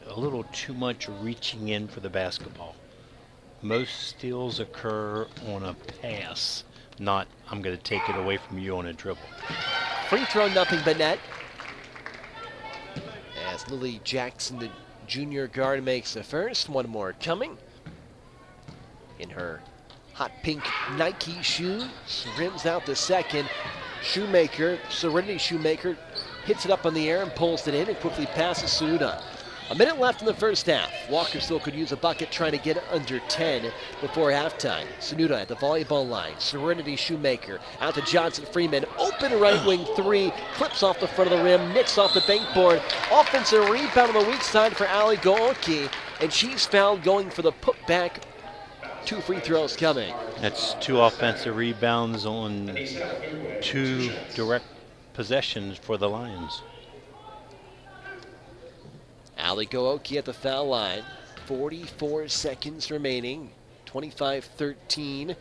A little too much reaching in for the basketball. Most steals occur on a pass, not I'm going to take it away from you on a dribble. Free throw, nothing but net. As Lily Jackson, the junior guard, makes the first. One more coming. In her hot pink Nike shoes, rims out the second. Shoemaker, Serenity Shoemaker, hits it up in the air and pulls it in and quickly passes Sanuda. A minute left in the first half. Walkersville could use a bucket trying to get it under 10 before halftime. Sanuda at the volleyball line. Serenity Shoemaker out to Johnson Freeman. Open right wing 3. Clips off the front of the rim. Nicks off the bankboard. Offensive rebound on the weak side for Ali Gooki. And she's fouled going for the putback. 2 free throws coming. That's 2 offensive rebounds on 2 direct possessions for the Lions. Ali Gooki at the foul line. 44 seconds remaining. 25-13.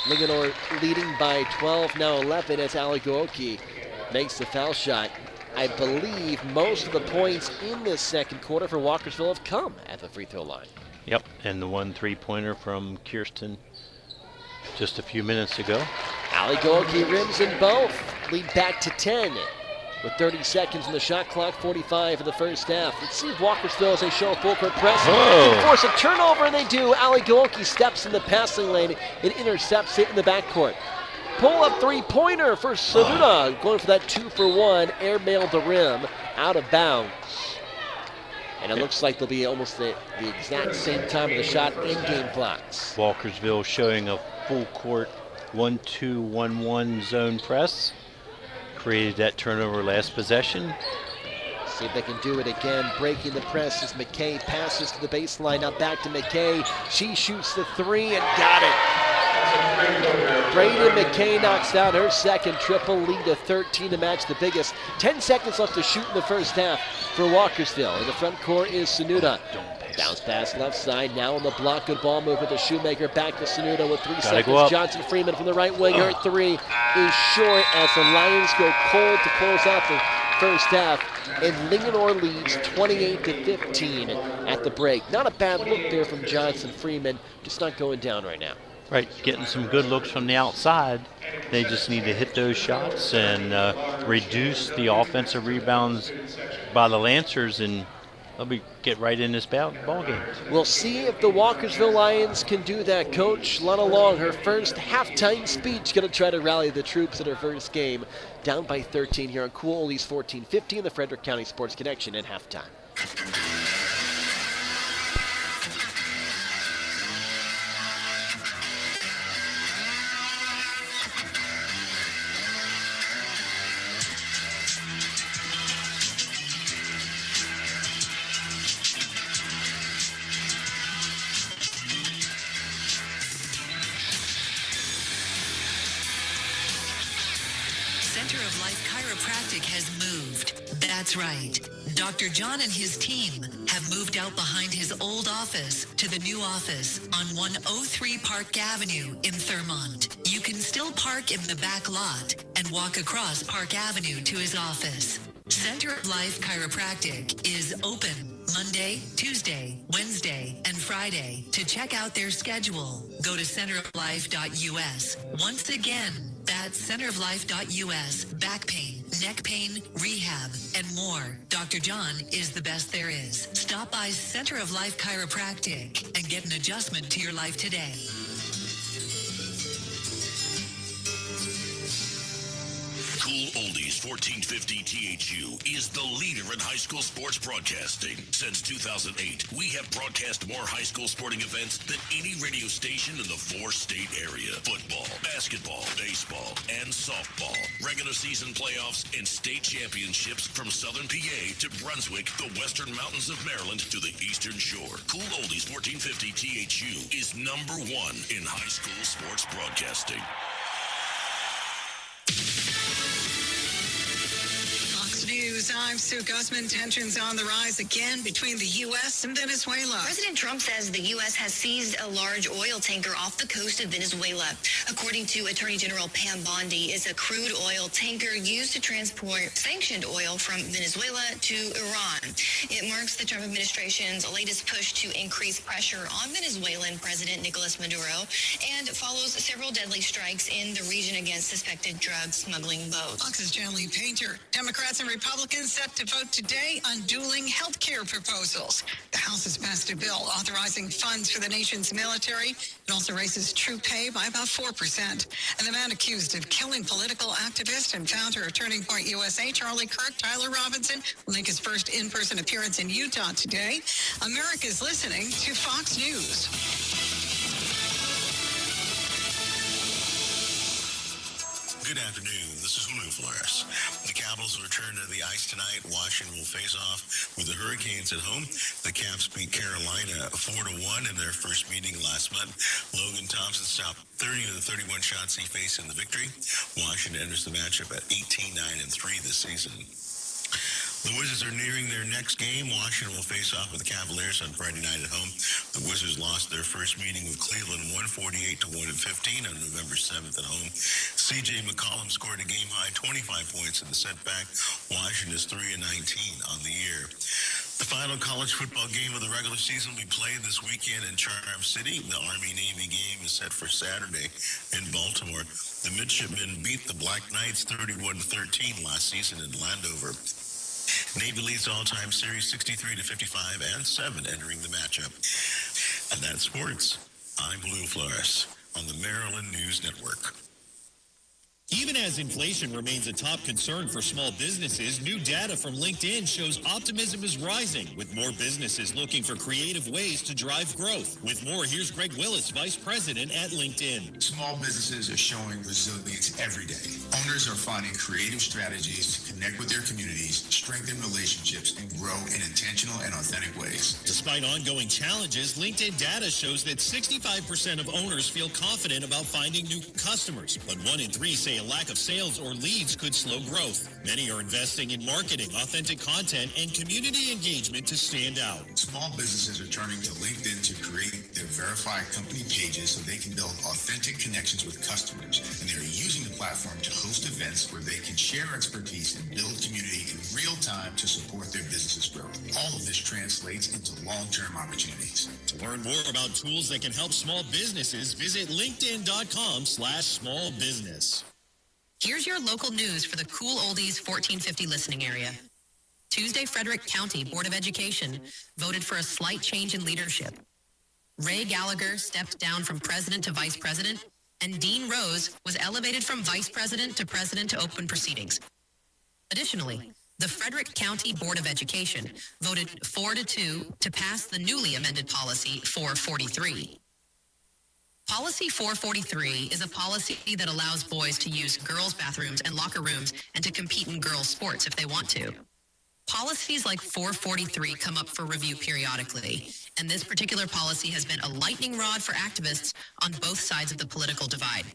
Linganore leading by 12, now 11, as Ali Gooki makes the foul shot. I believe most of the points in this second quarter for Walkersville have come at the free throw line. Yep, and the 1 3-pointer from Kirsten just a few minutes ago. Ali Gooki rims in both. Lead back to 10. with 30 seconds on the shot clock, 45 in the first half. Let's see if Walkersville, as they show a full court press, can force a turnover, and they do. Ali Gawonki steps in the passing lane and intercepts it in the backcourt. Pull-up three-pointer for Sanuda, going for that 2-for-1, airmailed the rim, out of bounds. And it looks like they'll be almost the exact same time of the shot in game clocks. Walkersville showing a full court 1-2-1-1 zone press. Created that turnover last possession. See if they can do it again. Breaking the press as McKay passes to the baseline. Now back to McKay. She shoots the three and got it. Braden McKay knocks down her second triple, lead to 13 to match the biggest. 10 seconds left to shoot in the first half for Walkersville. In the front court is Sanuda. Bounce pass left side, now on the block. Good ball move with the Shoemaker. Back to Sanuda with 3 seconds. Johnson Freeman from the right wing. Her three is short as the Lions go cold to close out the first half. And Linganore leads 28-15 at the break. Not a bad look there from Johnson Freeman, just not going down right now. Right, getting some good looks from the outside. They just need to hit those shots and reduce the offensive rebounds by the Lancers, and they'll get right in this ball game. We'll see if the Walkersville Lions can do that. Coach Lana Long, her first halftime speech, going to try to rally the troops in her first game. Down by 13 here on Cool Oldies 1450 in the Frederick County Sports Connection at halftime. Center of Life Chiropractic has moved. That's right. Dr. John and his team have moved out behind his old office to the new office on 103 Park Avenue in Thurmont. You can still park in the back lot and walk across Park Avenue to his office. Center of Life Chiropractic is open Monday, Tuesday, Wednesday, and Friday. To check out their schedule, go to centeroflife.us. Once again, that's centeroflife.us. Back pain, neck pain, rehab, and more. Dr. John is the best there is. Stop by Center of Life Chiropractic and get an adjustment to your life today. Cool Oldies 1450 THU is the leader in high school sports broadcasting. Since 2008, we have broadcast more high school sporting events than any radio station in the 4-state area. Football, basketball, baseball, and softball. Regular season playoffs and state championships from Southern PA to Brunswick, the Western Mountains of Maryland to the Eastern Shore. Cool Oldies 1450 THU is #1 in high school sports broadcasting. News. I'm Sue Guzman. Tensions on the rise again between the U.S. and Venezuela. President Trump says the U.S. has seized a large oil tanker off the coast of Venezuela. According to Attorney General Pam Bondi, it's a crude oil tanker used to transport sanctioned oil from Venezuela to Iran. It marks the Trump administration's latest push to increase pressure on Venezuelan President Nicolas Maduro and follows several deadly strikes in the region against suspected drug smuggling boats. Fox's Janlene Painter. Democrats and Republicans set to vote today on dueling health care proposals. The House has passed a bill authorizing funds for the nation's military. It also raises troop pay by about 4%. And the man accused of killing political activist and founder of Turning Point USA, Charlie Kirk, Tyler Robinson, will make his first in-person appearance in Utah today. America's listening to Fox News. Good afternoon. This is Julio Flores. The Capitals will return to the ice tonight. Washington will face off with the Hurricanes at home. The Caps beat Carolina 4-1 in their first meeting last month. Logan Thompson stopped 30 of the 31 shots he faced in the victory. Washington enters the matchup at 18-9-3 this season. The Wizards are nearing their next game. Washington will face off with the Cavaliers on Friday night at home. The Wizards lost their first meeting with Cleveland 148-115 on November 7th at home. C.J. McCollum scored a game-high 25 points in the setback. Washington is 3-19 on the year. The final college football game of the regular season we play this weekend in Charm City. The Army-Navy game is set for Saturday in Baltimore. The Midshipmen beat the Black Knights 31-13 last season in Landover. Navy leads all-time series 63-55 and 7 entering the matchup. And that's sports. I'm Blue Flores on the Maryland News Network. Even as inflation remains a top concern for small businesses, new data from LinkedIn shows optimism is rising, with more businesses looking for creative ways to drive growth. With more, here's Greg Willis, Vice President at LinkedIn. Small businesses are showing resilience every day. Owners are finding creative strategies to connect with their communities, strengthen relationships, and grow in intentional and authentic ways. Despite ongoing challenges, LinkedIn data shows that 65% of owners feel confident about finding new customers, but 1 in 3 say a lack of sales or leads could slow growth. Many are investing in marketing, authentic content, and community engagement to stand out. Small businesses are turning to LinkedIn to create their verified company pages so they can build authentic connections with customers. And they are using the platform to host events where they can share expertise and build community in real time to support their business's growth. All of this translates into long-term opportunities. To learn more about tools that can help small businesses, visit linkedin.com/smallbusiness. Here's your local news for the Cool Oldies 1450 listening area. Tuesday, Frederick County Board of Education voted for a slight change in leadership. Ray Gallagher stepped down from president to vice president, and Dean Rose was elevated from vice president to open proceedings. Additionally, the Frederick County Board of Education voted 4-2 to pass the newly amended policy 443. Policy 443 is a policy that allows boys to use girls' bathrooms and locker rooms and to compete in girls' sports if they want to. Policies like 443 come up for review periodically, and this particular policy has been a lightning rod for activists on both sides of the political divide.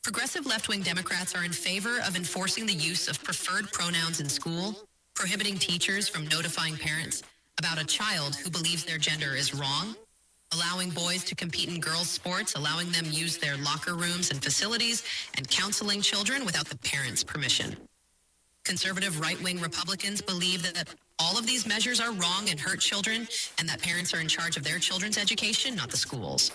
Progressive left-wing Democrats are in favor of enforcing the use of preferred pronouns in school, prohibiting teachers from notifying parents about a child who believes their gender is wrong, allowing boys to compete in girls' sports, allowing them use their locker rooms and facilities, and counseling children without the parents' permission. Conservative right-wing Republicans believe that all of these measures are wrong and hurt children, and that parents are in charge of their children's education, not the schools.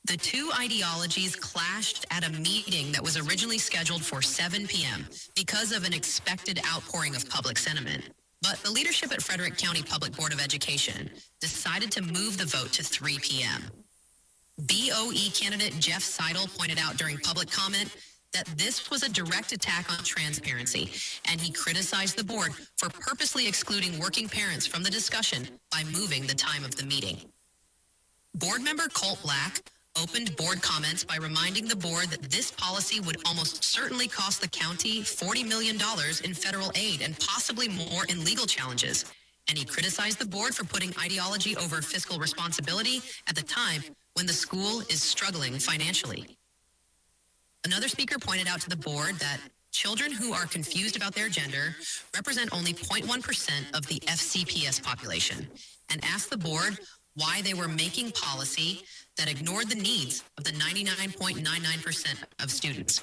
The two ideologies clashed at a meeting that was originally scheduled for 7 p.m. because of an expected outpouring of public sentiment. But the leadership at Frederick County Public Board of Education decided to move the vote to 3 p.m. BOE candidate Jeff Seidel pointed out during public comment that this was a direct attack on transparency, and he criticized the board for purposely excluding working parents from the discussion by moving the time of the meeting. Board member Colt Black opened board comments by reminding the board that this policy would almost certainly cost the county $40 million in federal aid and possibly more in legal challenges. And he criticized the board for putting ideology over fiscal responsibility at the time when the school is struggling financially. Another speaker pointed out to the board that children who are confused about their gender represent only 0.1% of the FCPS population, and asked the board why they were making policy that ignored the needs of the 99.99% of students.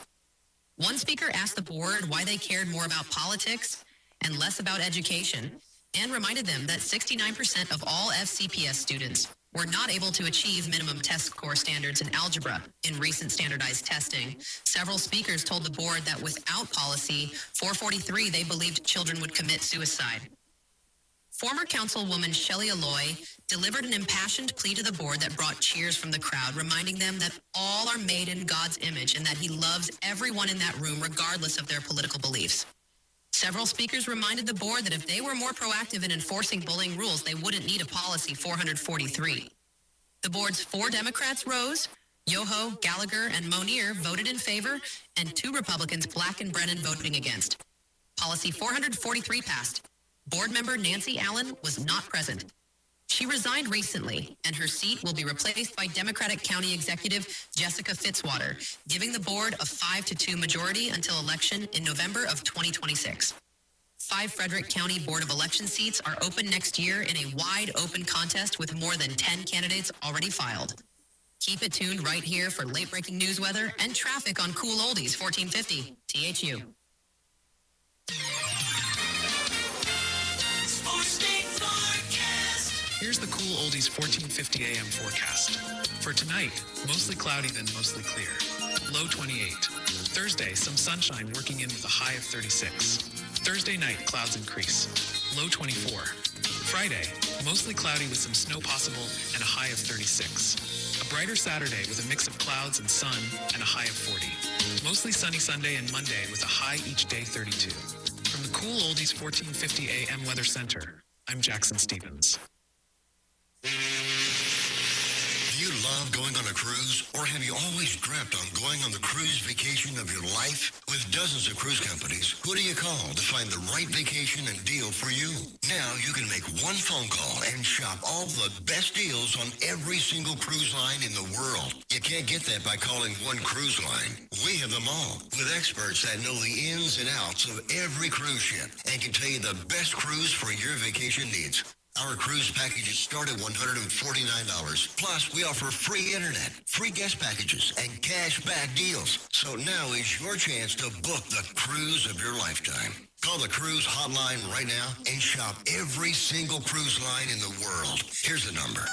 One speaker asked the board why they cared more about politics and less about education, and reminded them that 69% of all FCPS students were not able to achieve minimum test score standards in algebra in recent standardized testing. Several speakers told the board that without policy 443, they believed children would commit suicide. Former Councilwoman Shelley Alloy delivered an impassioned plea to the board that brought cheers from the crowd, reminding them that all are made in God's image and that he loves everyone in that room regardless of their political beliefs. Several speakers reminded the board that if they were more proactive in enforcing bullying rules, they wouldn't need a policy 443. The board's 4 Democrats rose. Yoho, Gallagher, and Monier voted in favor, and 2 Republicans, Black and Brennan, voting against. Policy 443 passed. Board member Nancy Allen was not present. She resigned recently, and her seat will be replaced by Democratic County Executive Jessica Fitzwater, giving the board a 5-2 majority until election in November of 2026. 5 Frederick County Board of Election seats are open next year in a wide open contest with more than 10 candidates already filed. Keep it tuned right here for late-breaking news, weather, and traffic on Cool Oldies 1450 THU. Sports Day Here's the Cool Oldies 1450 AM forecast. For tonight, mostly cloudy then mostly clear. Low 28. Thursday, some sunshine working in with a high of 36. Thursday night, clouds increase. Low 24. Friday, mostly cloudy with some snow possible and a high of 36. A brighter Saturday with a mix of clouds and sun and a high of 40. Mostly sunny Sunday and Monday with a high each day 32. From the Cool Oldies 1450 AM Weather Center, I'm Jackson Stevens. Do you love going on a cruise? Or have you always dreamt on going on the cruise vacation of your life? With dozens of cruise companies, who do you call to find the right vacation and deal for you? Now you can make one phone call and shop all the best deals on every single cruise line in the world. You can't get that by calling one cruise line. We have them all, with experts that know the ins and outs of every cruise ship and can tell you the best cruise for your vacation needs. Our cruise packages start at $149. Plus, we offer free internet, free guest packages, and cash back deals. So now is your chance to book the cruise of your lifetime. Call the cruise hotline right now and shop every single cruise line in the world. Here's the number.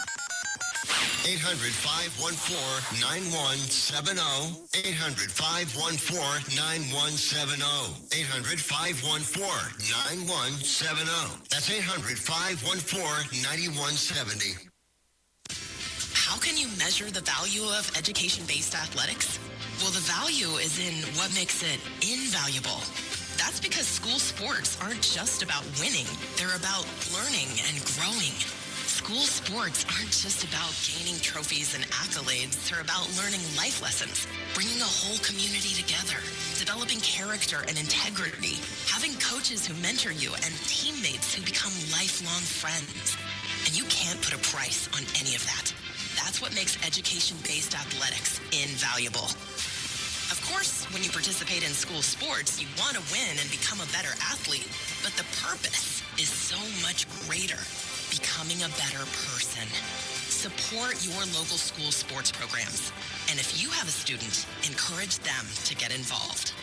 800-514-9170. 800-514-9170. 800-514-9170. That's 800-514-9170. How can you measure the value of education-based athletics? Well, the value is in what makes it invaluable. That's because school sports aren't just about winning. They're about learning and growing. School sports aren't just about gaining trophies and accolades. They're about learning life lessons, bringing a whole community together, developing character and integrity, having coaches who mentor you, and teammates who become lifelong friends. And you can't put a price on any of that. That's what makes education-based athletics invaluable. Of course, when you participate in school sports, you want to win and become a better athlete, but the purpose is so much greater. Becoming a better person. Support your local school sports programs. And if you have a student, encourage them to get involved.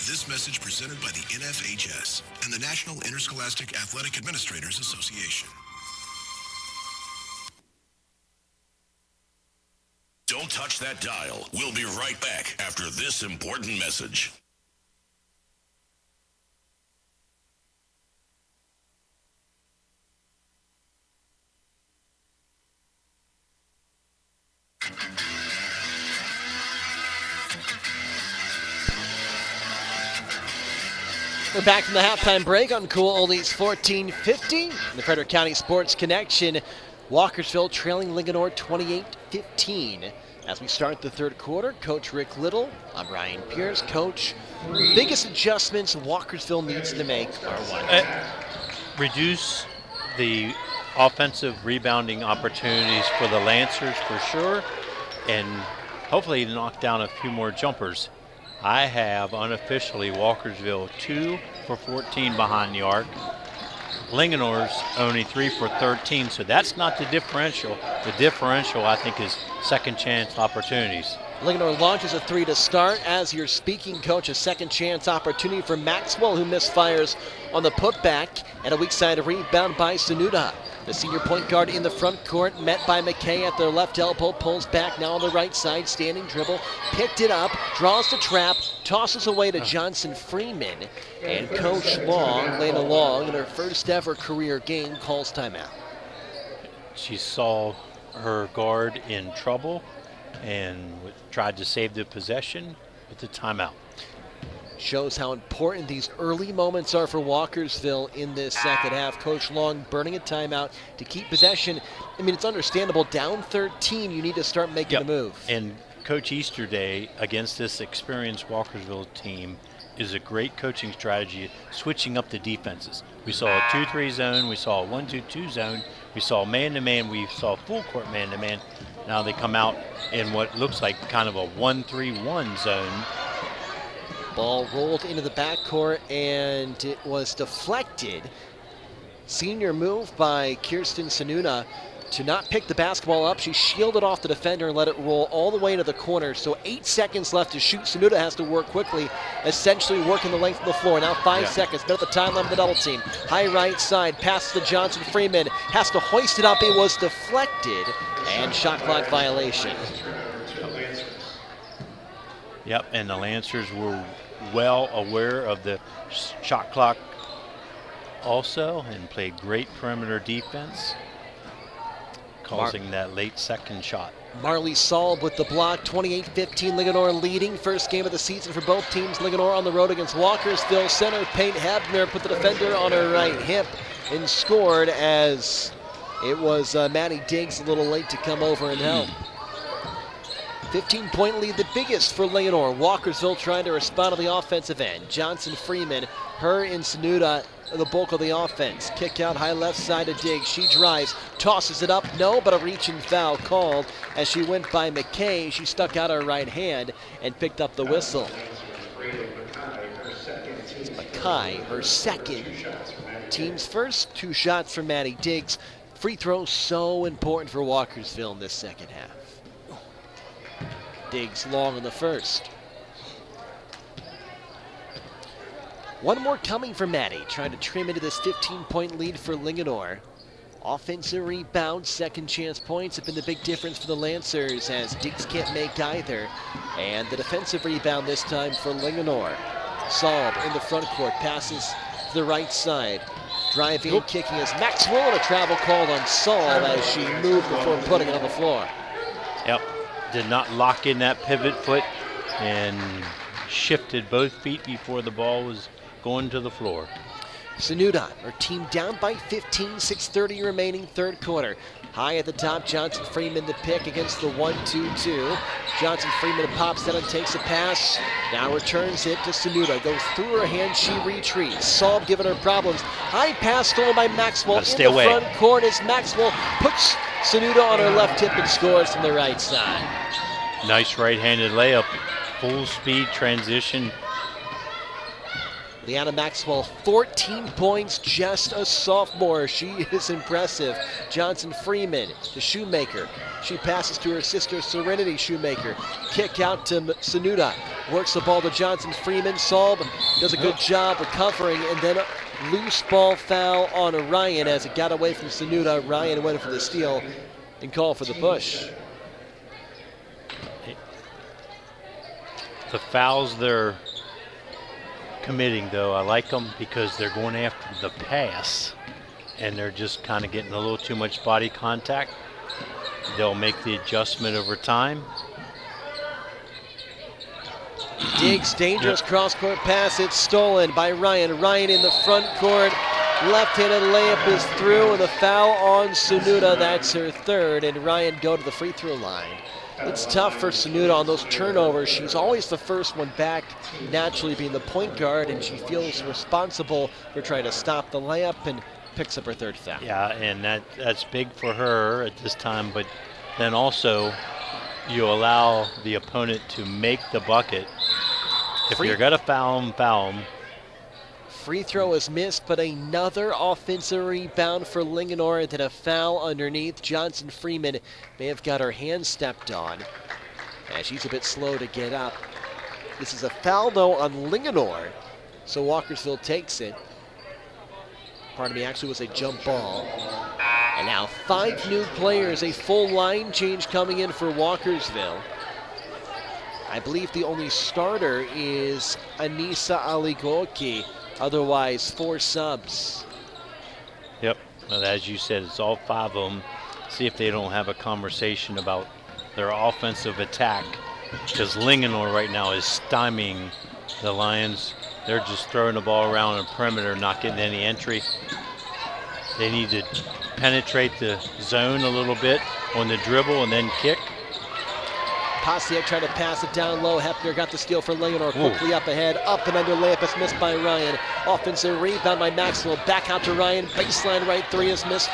This message presented by the NFHS and the National Interscholastic Athletic Administrators Association. Don't touch that dial. We'll be right back after this important message. We're back from the halftime break on Cool Oldies 1450. The Frederick County Sports Connection. Walkersville trailing Linganore 28-15. As we start the third quarter, Coach Rick Little, I'm Ryan Pierce. Coach, biggest adjustments Walkersville needs to make are what? Reduce the offensive rebounding opportunities for the Lancers for sure, and hopefully knock down a few more jumpers. I have unofficially Walkersville 2 for 14 behind the arc. Linganore's only 3 for 13, so that's not the differential. The differential, I think, is second chance opportunities. Linganore launches a 3 to start. As you're speaking, Coach, a second chance opportunity for Maxwell, who misfires on the putback, and a weak side rebound by Sanuda. The senior point guard in the front court, met by McKay at their left elbow, pulls back now on the right side, standing dribble, picked it up, draws the trap, tosses away to Johnson Freeman, and Coach Long, Lena Long, in her first ever career game, calls timeout. She saw her guard in trouble and tried to save the possession with the timeout. Shows how important these early moments are for Walkersville in this second half. Coach Long burning a timeout to keep possession. I mean, it's understandable. Down 13, you need to start making the move. And Coach Easterday, against this experienced Walkersville team, is a great coaching strategy, switching up the defenses. We saw a 2-3 zone. We saw a 1-2-2 zone. We saw man-to-man. We saw full court man-to-man. Now they come out in what looks like kind of a 1-3-1 zone. Ball rolled into the backcourt, and it was deflected. Senior move by Kirsten Sanuna. to not pick the basketball up. She shielded off the defender and let it roll all the way into the corner. So 8 seconds left to shoot. Sunuda has to work quickly, essentially working the length of the floor. Now 5 seconds, been at the timeline of the double team. High right side, pass to Johnson Freeman. Has to hoist it up. It was deflected, and shot clock violation. Yep, and the Lancers were well aware of the shot clock also and played great perimeter defense, causing that late second shot. Marley Saul with the block, 28-15, Linganore leading. First game of the season for both teams. Linganore on the road against Walkersville. Center paint, Hebner put the defender on her right hip and scored as it was Maddie Diggs a little late to come over and help. 15-point lead, the biggest for Linganore. Walkersville trying to respond on the offensive end. Johnson Freeman, her and Sunuda, the bulk of the offense. Kick out high left side to Diggs. She drives, tosses it up. No, but a reaching foul called as she went by McKay. She stuck out her right hand and picked up the whistle. It's McKay, her second. Team's first 2 shots from Maddie Diggs. Free throw so important for Walkersville in this second half. Diggs long in the first. One more coming for Maddie, trying to trim into this 15-point lead for Linganore. Offensive rebound, second chance points have been the big difference for the Lancers as Diggs can't make either. And the defensive rebound this time for Linganore. Saab in the front court, passes to the right side. Driving and kicking is Maxwell, and a travel called on Saab as she moved before putting it on the floor. Yep, did not lock in that pivot foot and shifted both feet before the ball was going to the floor. Sunuda, her team down by 15, 6:30 remaining, third quarter. High at the top, Johnson Freeman the pick against the 1-2-2. Johnson Freeman pops down and takes a pass. Now returns it to Sunuda. Goes through her hand, she retreats. Saab giving her problems. High pass stolen by Maxwell in the front court as Maxwell puts Sunuda on her left hip and scores from the right side. Nice right-handed layup. Full speed transition. Leanna Maxwell, 14 points, just a sophomore. She is impressive. Johnson Freeman, the Shoemaker. She passes to her sister, Serenity Shoemaker. Kick out to Sunuda. Works the ball to Johnson Freeman. Saab does a good job recovering, and then a loose ball foul on Ryan as it got away from Sunuda. Ryan went for the steal and called for the push. The fouls they're committing, though, I like them because they're going after the pass and they're just kind of getting a little too much body contact. They'll make the adjustment over time. Diggs, dangerous cross-court pass. It's stolen by Ryan. Ryan in the front court. Left-handed layup is through, and the foul on Sunuda. That's her third, and Ryan go to the free throw line. It's tough for Sunuda on those turnovers. She's always the first one back, naturally being the point guard, and she feels responsible for trying to stop the layup and picks up her third foul. Yeah, and that's big for her at this time, but then also you allow the opponent to make the bucket. If you're going to foul them. Free throw is missed, but another offensive rebound for Linganore, and then a foul underneath. Johnson Freeman may have got her hand stepped on. And she's a bit slow to get up. This is a foul, though, on Linganore, so Walkersville takes it. Pardon me, actually was a jump ball. And now 5 new players, a full line change coming in for Walkersville. I believe the only starter is Anissa Aligoki. Otherwise, 4 subs. Yep, well, as you said, it's all 5 of them. See if they don't have a conversation about their offensive attack, because Linganore right now is stymieing the Lions. They're just throwing the ball around the perimeter, not getting any entry. They need to penetrate the zone a little bit on the dribble and then kick. Pasiak trying to pass it down low. Hepner got the steal for Linganore. Quickly up ahead. Up and under layup is missed by Ryan. Offensive rebound by Maxwell. Back out to Ryan. Baseline right 3 is missed.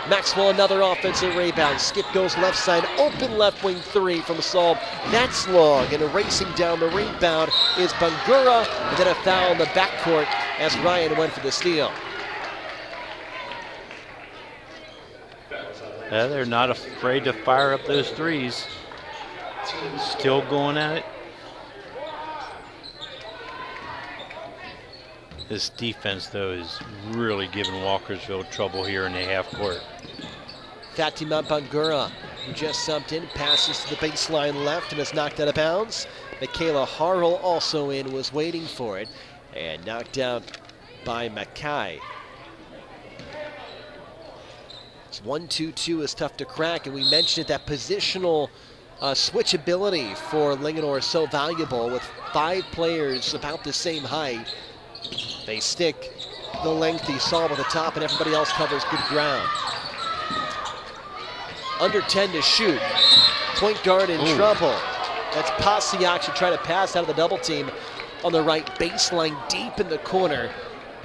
Maxwell another offensive rebound. Skip goes left side. Open left wing 3 from Saab. That's long. And racing down the rebound is Bangura. And then a foul in the backcourt as Ryan went for the steal. They're not afraid to fire up those threes. Still going at it. This defense, though, is really giving Walkersville trouble here in the half court. Fatima Bangura, who just subbed in, passes to the baseline left and is knocked out of bounds. Michaela Harrell also in, was waiting for it, and knocked out by Mackay. This 1-2-2 is tough to crack, and we mentioned it, that positional switchability for Linganore is so valuable. With 5 players about the same height, they stick the lengthy Saul at the top, and everybody else covers good ground. Under 10 to shoot. Point guard in trouble. That's Pasiak should try to pass out of the double team on the right baseline deep in the corner.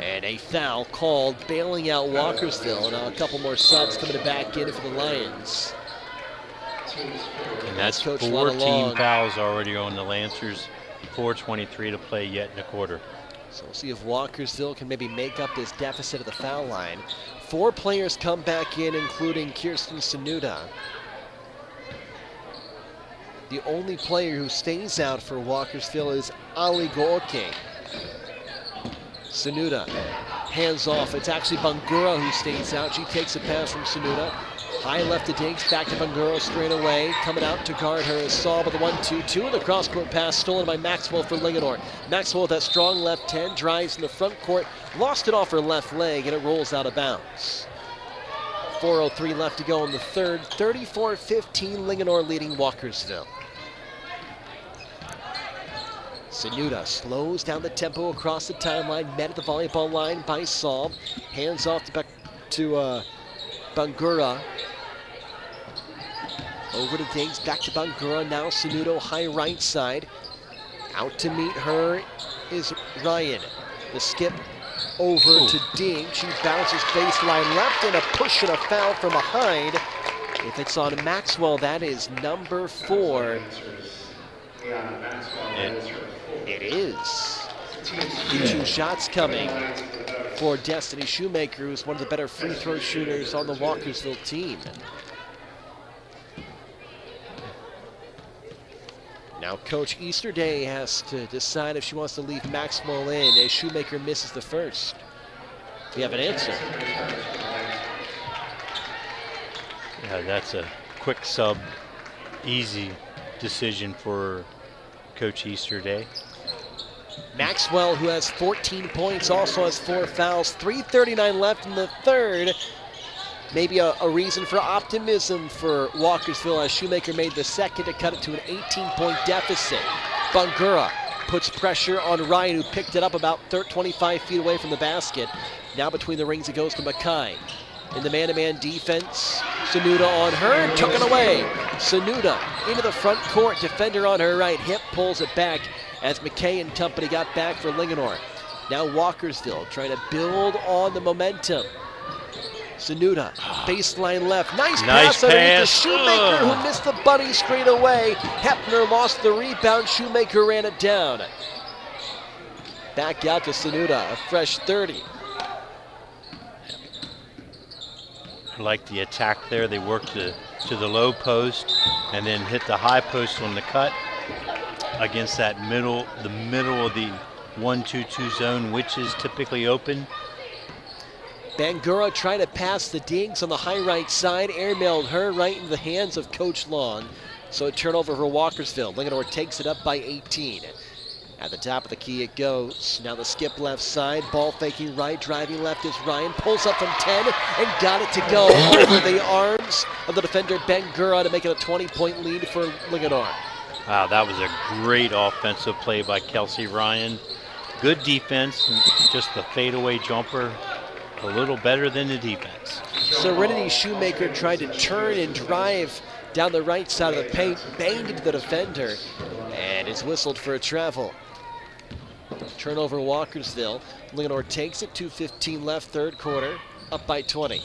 And a foul called, bailing out Walkersville. Now a couple more subs coming back in for the Lions. And that's 14 fouls already on the Lancers. 4:23 to play yet in the quarter. So we'll see if Walkersville can maybe make up this deficit at the foul line. 4 players come back in, including Kirsten Sanuda. The only player who stays out for Walkersville is Ali Goke. Sanuda, hands off. It's actually Bangura who stays out. She takes a pass from Sanuda. High left to Diggs, back to Bangura straight away. Coming out to guard her is Saul with the 1-2-2. And the cross-court pass stolen by Maxwell for Linganore. Maxwell with that strong left hand, drives in the front court, lost it off her left leg, and it rolls out of bounds. 4:03 left to go in the third. 34-15, Linganore leading Walkersville. Sanuda slows down the tempo across the timeline, met at the volleyball line by Saul. Hands off back to Bangura. Over to Diggs, back to Bangura. Now Sanudo, high right side. Out to meet her is Ryan. The skip over to Diggs. She bounces baseline left, and a push and a foul from behind. If it's on Maxwell, that is number 4. It is. 2 shots coming for Destiny Shoemaker, who's one of the better free throw shooters on the Walkersville team. Now Coach Easterday has to decide if she wants to leave Maxwell in as Shoemaker misses the first. We have an answer. Yeah, that's a quick sub, easy decision for Coach Easterday. Maxwell, who has 14 points, also has 4 fouls. 3:39 left in the third. Maybe a reason for optimism for Walkersville as Shoemaker made the second to cut it to an 18-point deficit. Bangura puts pressure on Ryan, who picked it up about 25 feet away from the basket. Now between the rings it goes to Mackay. In the man-to-man defense, Sanuda on her, took it away. Sanuda into the front court, defender on her right hip, pulls it back as McKay and company got back for Linganore. Now Walkersville trying to build on the momentum. Sanuda, baseline left, nice pass underneath to Shoemaker, who missed the bunny straight away. Hepner lost the rebound, Shoemaker ran it down. Back out to Sanuda, a fresh 30. I like the attack there. They worked to the low post and then hit the high post on the cut against that the middle of the 1-2-2 zone, which is typically open. Bangura trying to pass the Diggs on the high right side, airmailed her right into the hands of Coach Long. So a turnover for Walkersville. Linganore takes it up by 18. At the top of the key it goes. Now the skip left side, ball faking right, driving left is Ryan. Pulls up from 10 and got it to go over the arms of the defender Bangura to make it a 20-point lead for Linganore. Wow, that was a great offensive play by Kelsey Ryan. Good defense, and just the fadeaway jumper, a little better than the defense. Serenity Shoemaker tried to turn and drive down the right side of the paint, banged into the defender, and is whistled for a travel. Turnover Walkersville. Linganore takes it, 2:15 left, third quarter, up by 20.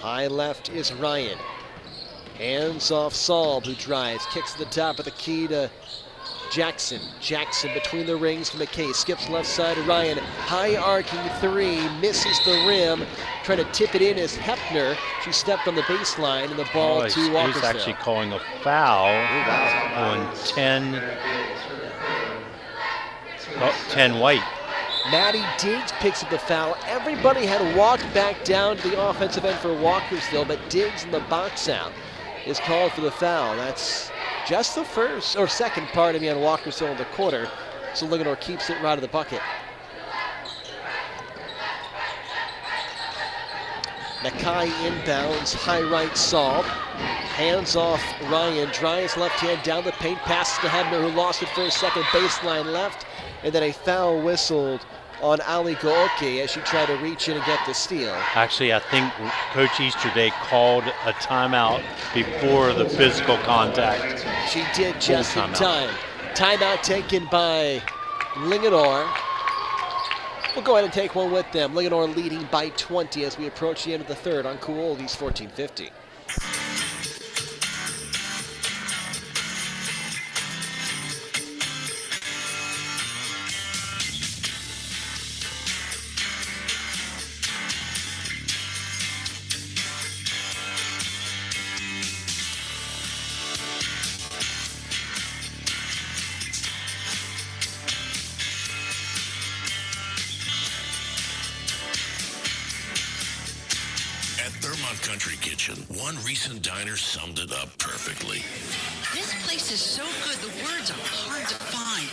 High left is Ryan. Hands off Saul, who drives, kicks to the top of the key to Jackson between the rings to McKay, skips left side to Ryan, high arcing three, misses the rim, trying to tip it in as Hepner. She stepped on the baseline and the ball to Walkersville. He's actually calling a foul on 10 White. Maddie Diggs picks up the foul. Everybody had walked back down to the offensive end for Walkersville, but Diggs in the box out is called for the foul. That's just the second part of me on Walkersville in the quarter. So Linganore keeps it right of the bucket. Nakai inbounds, high right Saul. Hands off Ryan, drives left hand down the paint, passes to Hebner, who lost it for a second, baseline left, and then a foul whistled on Ali Gooke as she tried to reach in and get the steal. Actually, I think Coach Easterday called a timeout before the physical contact. She did just in time. Timeout taken by Linganore. We'll go ahead and take one with them. Linganore leading by 20 as we approach the end of the third on Cool Oldies 1450. Country Kitchen, one recent diner summed it up perfectly. This place is so good, the words are hard to find.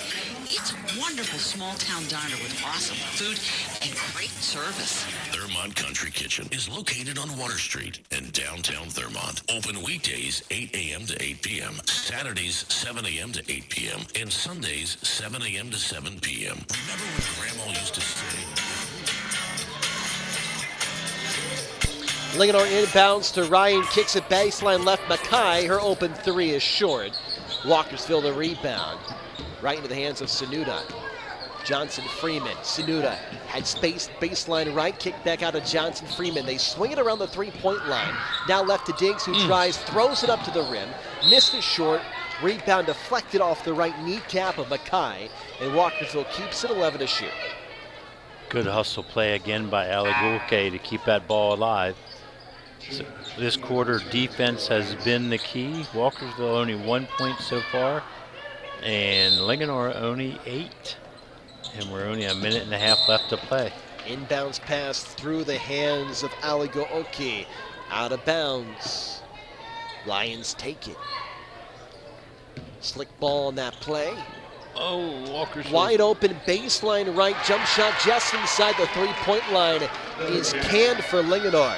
It's a wonderful small-town diner with awesome food and great service. Thurmont Country Kitchen is located on Water Street in downtown Thurmont. Open weekdays 8 a.m. to 8 p.m., Saturdays 7 a.m. to 8 p.m., and Sundays 7 a.m. to 7 p.m. Remember what Grandma used to say? Linganore inbounds to Ryan, kicks it baseline left. Mackay, her open three is short. Walkersville the rebound. Right into the hands of Sanuda. Johnson Freeman. Sanuda had space, baseline right, kick back out to Johnson Freeman. They swing it around the three-point line. Now left to Diggs, who tries, throws it up to the rim. Missed it short. Rebound deflected off the right kneecap of Mackay. And Walkersville keeps it 11 to shoot. Good hustle play again by Ali Gulke to keep that ball alive. So this quarter, defense has been the key. Walkersville only 1 point so far, and Linganore only 8. And we're only a minute and a half left to play. Inbounds pass through the hands of Ali Gooke. Out of bounds. Lions take it. Slick ball on that play. Oh, Walkersville. Wide open baseline right, jump shot just inside the three-point line is canned for Linganore.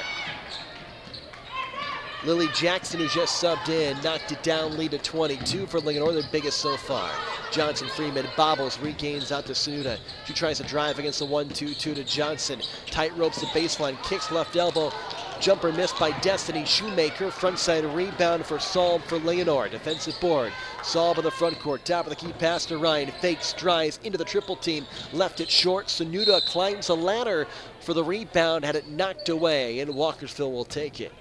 Lily Jackson, who just subbed in, knocked it down, lead to 22 for Linganore, their biggest so far. Johnson Freeman bobbles, regains out to Sanuda. She tries to drive against the 1-2-2 to Johnson. Tight ropes the baseline, kicks left elbow. Jumper missed by Destiny Shoemaker. Frontside rebound for Saul for Linganore. Defensive board. Saul in the front court. Top of the key pass to Ryan. Fakes, drives into the triple team. Left it short. Sanuda climbs a ladder for the rebound. Had it knocked away, and Walkersville will take it.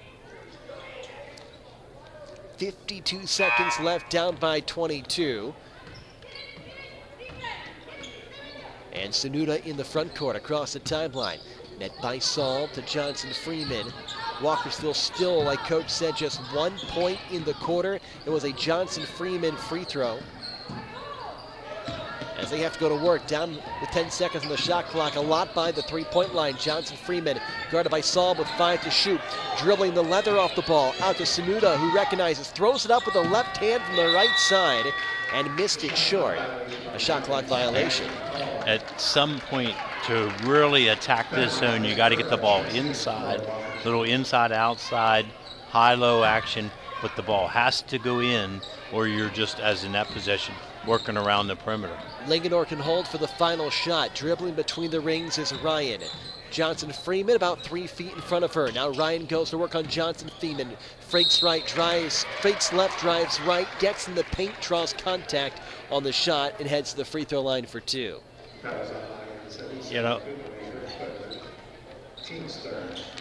52 seconds left, down by 22. And Sanuda in the front court across the timeline. Net by Saul to Johnson Freeman. Walkersville still, like Coach said, just 1 point in the quarter. It was a Johnson Freeman free throw. As they have to go to work, down with 10 seconds on the shot clock, a lot by the three-point line. Johnson Freeman guarded by Saul with 5 to shoot. Dribbling the leather off the ball, out to Sanuda, who recognizes, throws it up with the left hand from the right side, and missed it short. A shot clock violation. At some point, to really attack this zone, you got to get the ball inside, little inside-outside, high-low action, but the ball has to go in, or you're just, as in that possession, working around the perimeter. Linganore can hold for the final shot. Dribbling between the rings is Ryan. Johnson Freeman about 3 feet in front of her. Now Ryan goes to work on Johnson Freeman. Fakes right, drives, fakes left, drives right, gets in the paint, draws contact on the shot, and heads to the free throw line for 2. You know,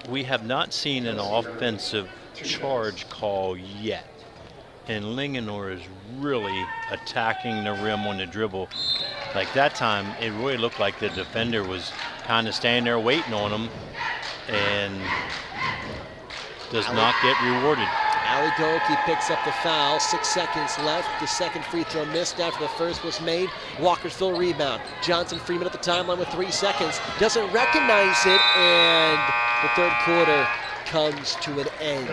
we have not seen an offensive charge call yet. and Linganore is really attacking the rim on the dribble. Like that time, it really looked like the defender was kind of standing there waiting on him and does not get rewarded. Ali Goki picks up the foul. 6 seconds left. The second free throw missed after the first was made. Walkersville rebound. Johnson Freeman at the timeline with 3 seconds. Doesn't recognize it, and the third quarter comes to an end.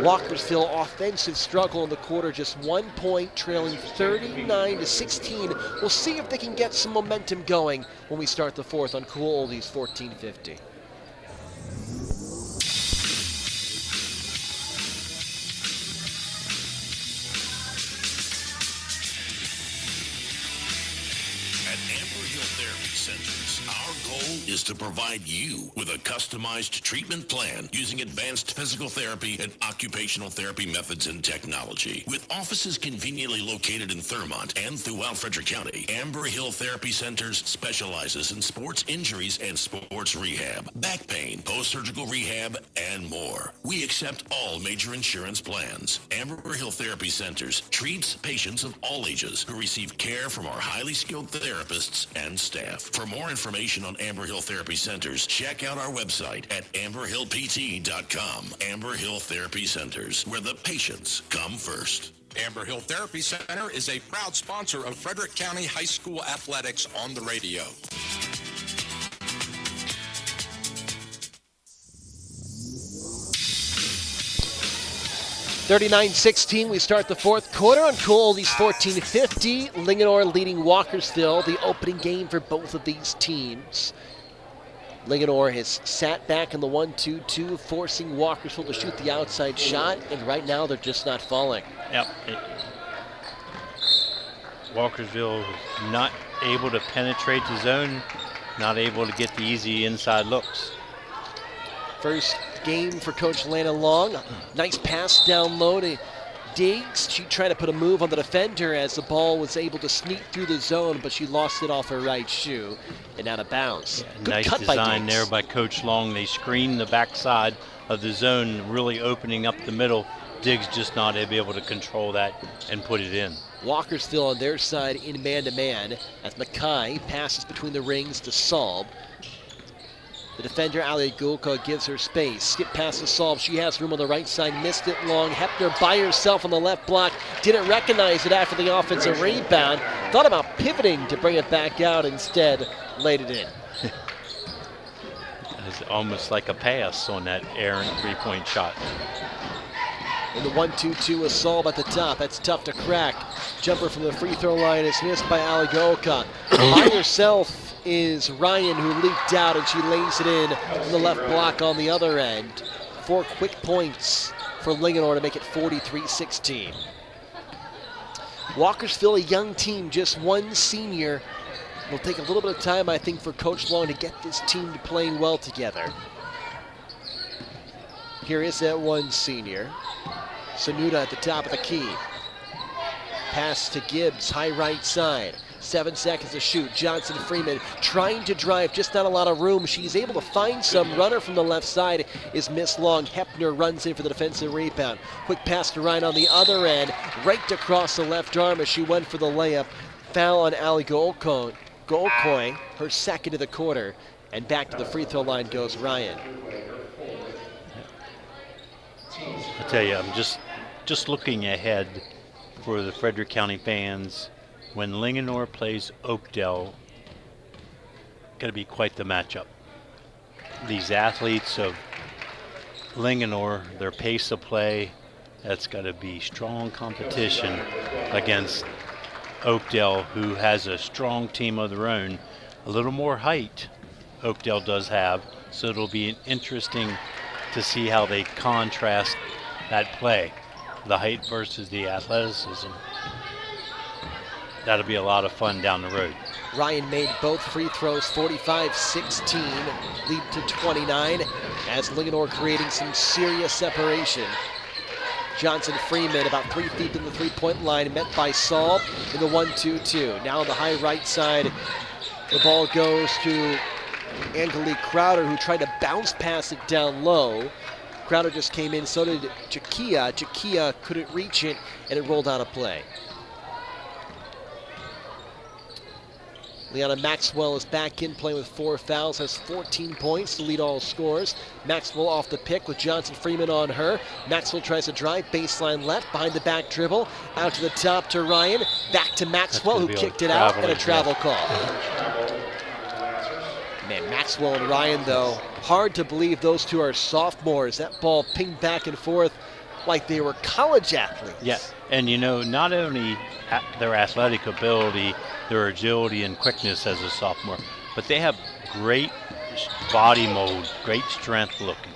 Walkersville offensive struggle in the quarter, just 1 point, trailing 39-16. We'll see if they can get some momentum going when we start the fourth on Cool Oldies 1450. Is to provide you with a customized treatment plan using advanced physical therapy and occupational therapy methods and technology. With offices conveniently located in Thurmont and throughout Frederick County, Amber Hill Therapy Centers specializes in sports injuries and sports rehab, back pain, post-surgical rehab, and more. We accept all major insurance plans. Amber Hill Therapy Centers treats patients of all ages who receive care from our highly skilled therapists and staff. For more information on Amber Hill Therapy Centers, check out our website at amberhillpt.com. Amber Hill Therapy Centers, where the patients come first. Amber Hill Therapy Center is a proud sponsor of Frederick County High School athletics on the radio. (39-16). We start the fourth quarter on Cool Oldies 1450. Linganore leading Walkersville, the opening game for both of these teams. Linganore has sat back in the 1-2-2, forcing Walkersville to shoot the outside shot, and right now they're just not falling. Yep. Walkersville is not able to penetrate the zone, not able to get the easy inside looks. First game for Coach Lana Long. Nice pass down low to Diggs. She tried to put a move on the defender as the ball was able to sneak through the zone, but she lost it off her right shoe and out of bounds. Yeah, Good nice cut by design Diggs there by Coach Long. They screened the backside of the zone, really opening up the middle. Diggs just not able to control that and put it in. Walkersville on their side in man-to-man as Mackay passes between the rings to Saub. The defender, Ali Gulka, gives her space. Skip past to Saub. She has room on the right side. Missed it long. Hepner by herself on the left block. Didn't recognize it after the offensive rebound. Thought about pivoting to bring it back out. Instead, laid it in. It's almost like a pass on that errant three-point shot. In the 1-2-2 with Saub at the top. That's tough to crack. Jumper from the free throw line is missed by Ali Gulka. By herself is Ryan, who leaked out, and she lays it in the left block on the other end. 4 quick points for Linganore to make it 43-16. Walkersville, a young team, just one senior. It'll take a little bit of time, I think, for Coach Long to get this team to playing well together. Here is that one senior. Sanuda at the top of the key. Pass to Gibbs, high right side. 7 seconds to shoot. Johnson Freeman trying to drive, just not a lot of room. She's able to find some. Runner from the left side is missed long. Hepner runs in for the defensive rebound. Quick pass to Ryan on the other end. Raked across the left arm as she went for the layup. Foul on Ali Golcoy, her second of the quarter. And back to the free throw line goes Ryan. I tell you, I'm just looking ahead for the Frederick County fans. When Linganore plays Oakdale, going to be quite the matchup. These athletes of Linganore, their pace of play, that's got to be strong competition against Oakdale, who has a strong team of their own. A little more height Oakdale does have, so it'll be interesting to see how they contrast that play, the height versus the athleticism. That'll be a lot of fun down the road. Ryan made both free throws, 45-16, lead to 29, as Linganore creating some serious separation. Johnson Freeman about 3 feet in the three-point line, met by Saul in the 1-2-2. Now on the high right side, the ball goes to Angelique Crowder, who tried to bounce pass it down low. Crowder just came in, so did Jakia. Jakia couldn't reach it, and it rolled out of play. Leanna Maxwell is back in, playing with 4 fouls, has 14 points to lead all scores. Maxwell off the pick with Johnson Freeman on her. Maxwell tries to drive, baseline left, behind the back dribble, out to the top to Ryan, back to Maxwell, who kicked it out, and a travel call. Man, Maxwell and Ryan, though, hard to believe those two are sophomores. That ball pinged back and forth like they were college athletes. Yeah, and you know, not only their athletic ability, their agility and quickness as a sophomore, but they have great body mold, great strength looking.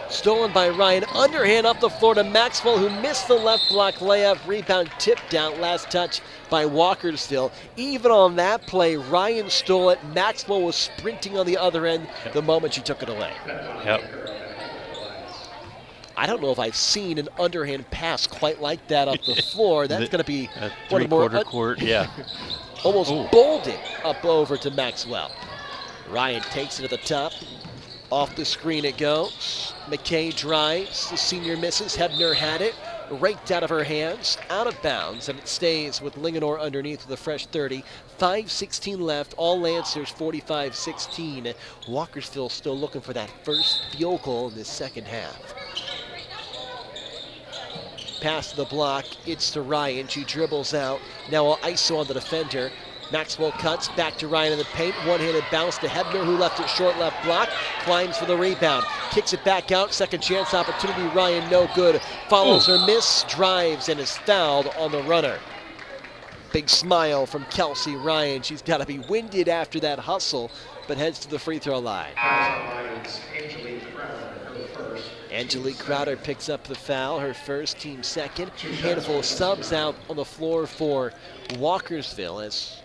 Stolen by Ryan, underhand up the floor to Maxwell, who missed the left block layup. Rebound tipped out, last touch by Walkersville. Even on that play, Ryan stole it. Maxwell was sprinting on the other end the moment she took it away. Yep. I don't know if I've seen an underhand pass quite like that up the floor. That's going to be one of the three-quarter court, yeah. Almost bowled it up over to Maxwell. Ryan takes it to the top. Off the screen it goes. McKay drives. The senior misses. Hebner had it. Raked out of her hands. Out of bounds. And it stays with Linganore underneath with a fresh 30. 5:16 left. All Lancers 45-16. Walkersville still looking for that first field goal in this second half. Pass to the block. It's to Ryan. She dribbles out. Now ISO on the defender. Maxwell cuts back to Ryan in the paint. One-handed bounce to Hebner, who left it short left block. Climbs for the rebound. Kicks it back out. Second chance opportunity. Ryan no good. Follows her miss. Drives and is fouled on the runner. Big smile from Kelsey Ryan. She's got to be winded after that hustle, but heads to the free throw line. Angelique Crowder picks up the foul, her first, team second. Handful of subs out on the floor for Walkersville as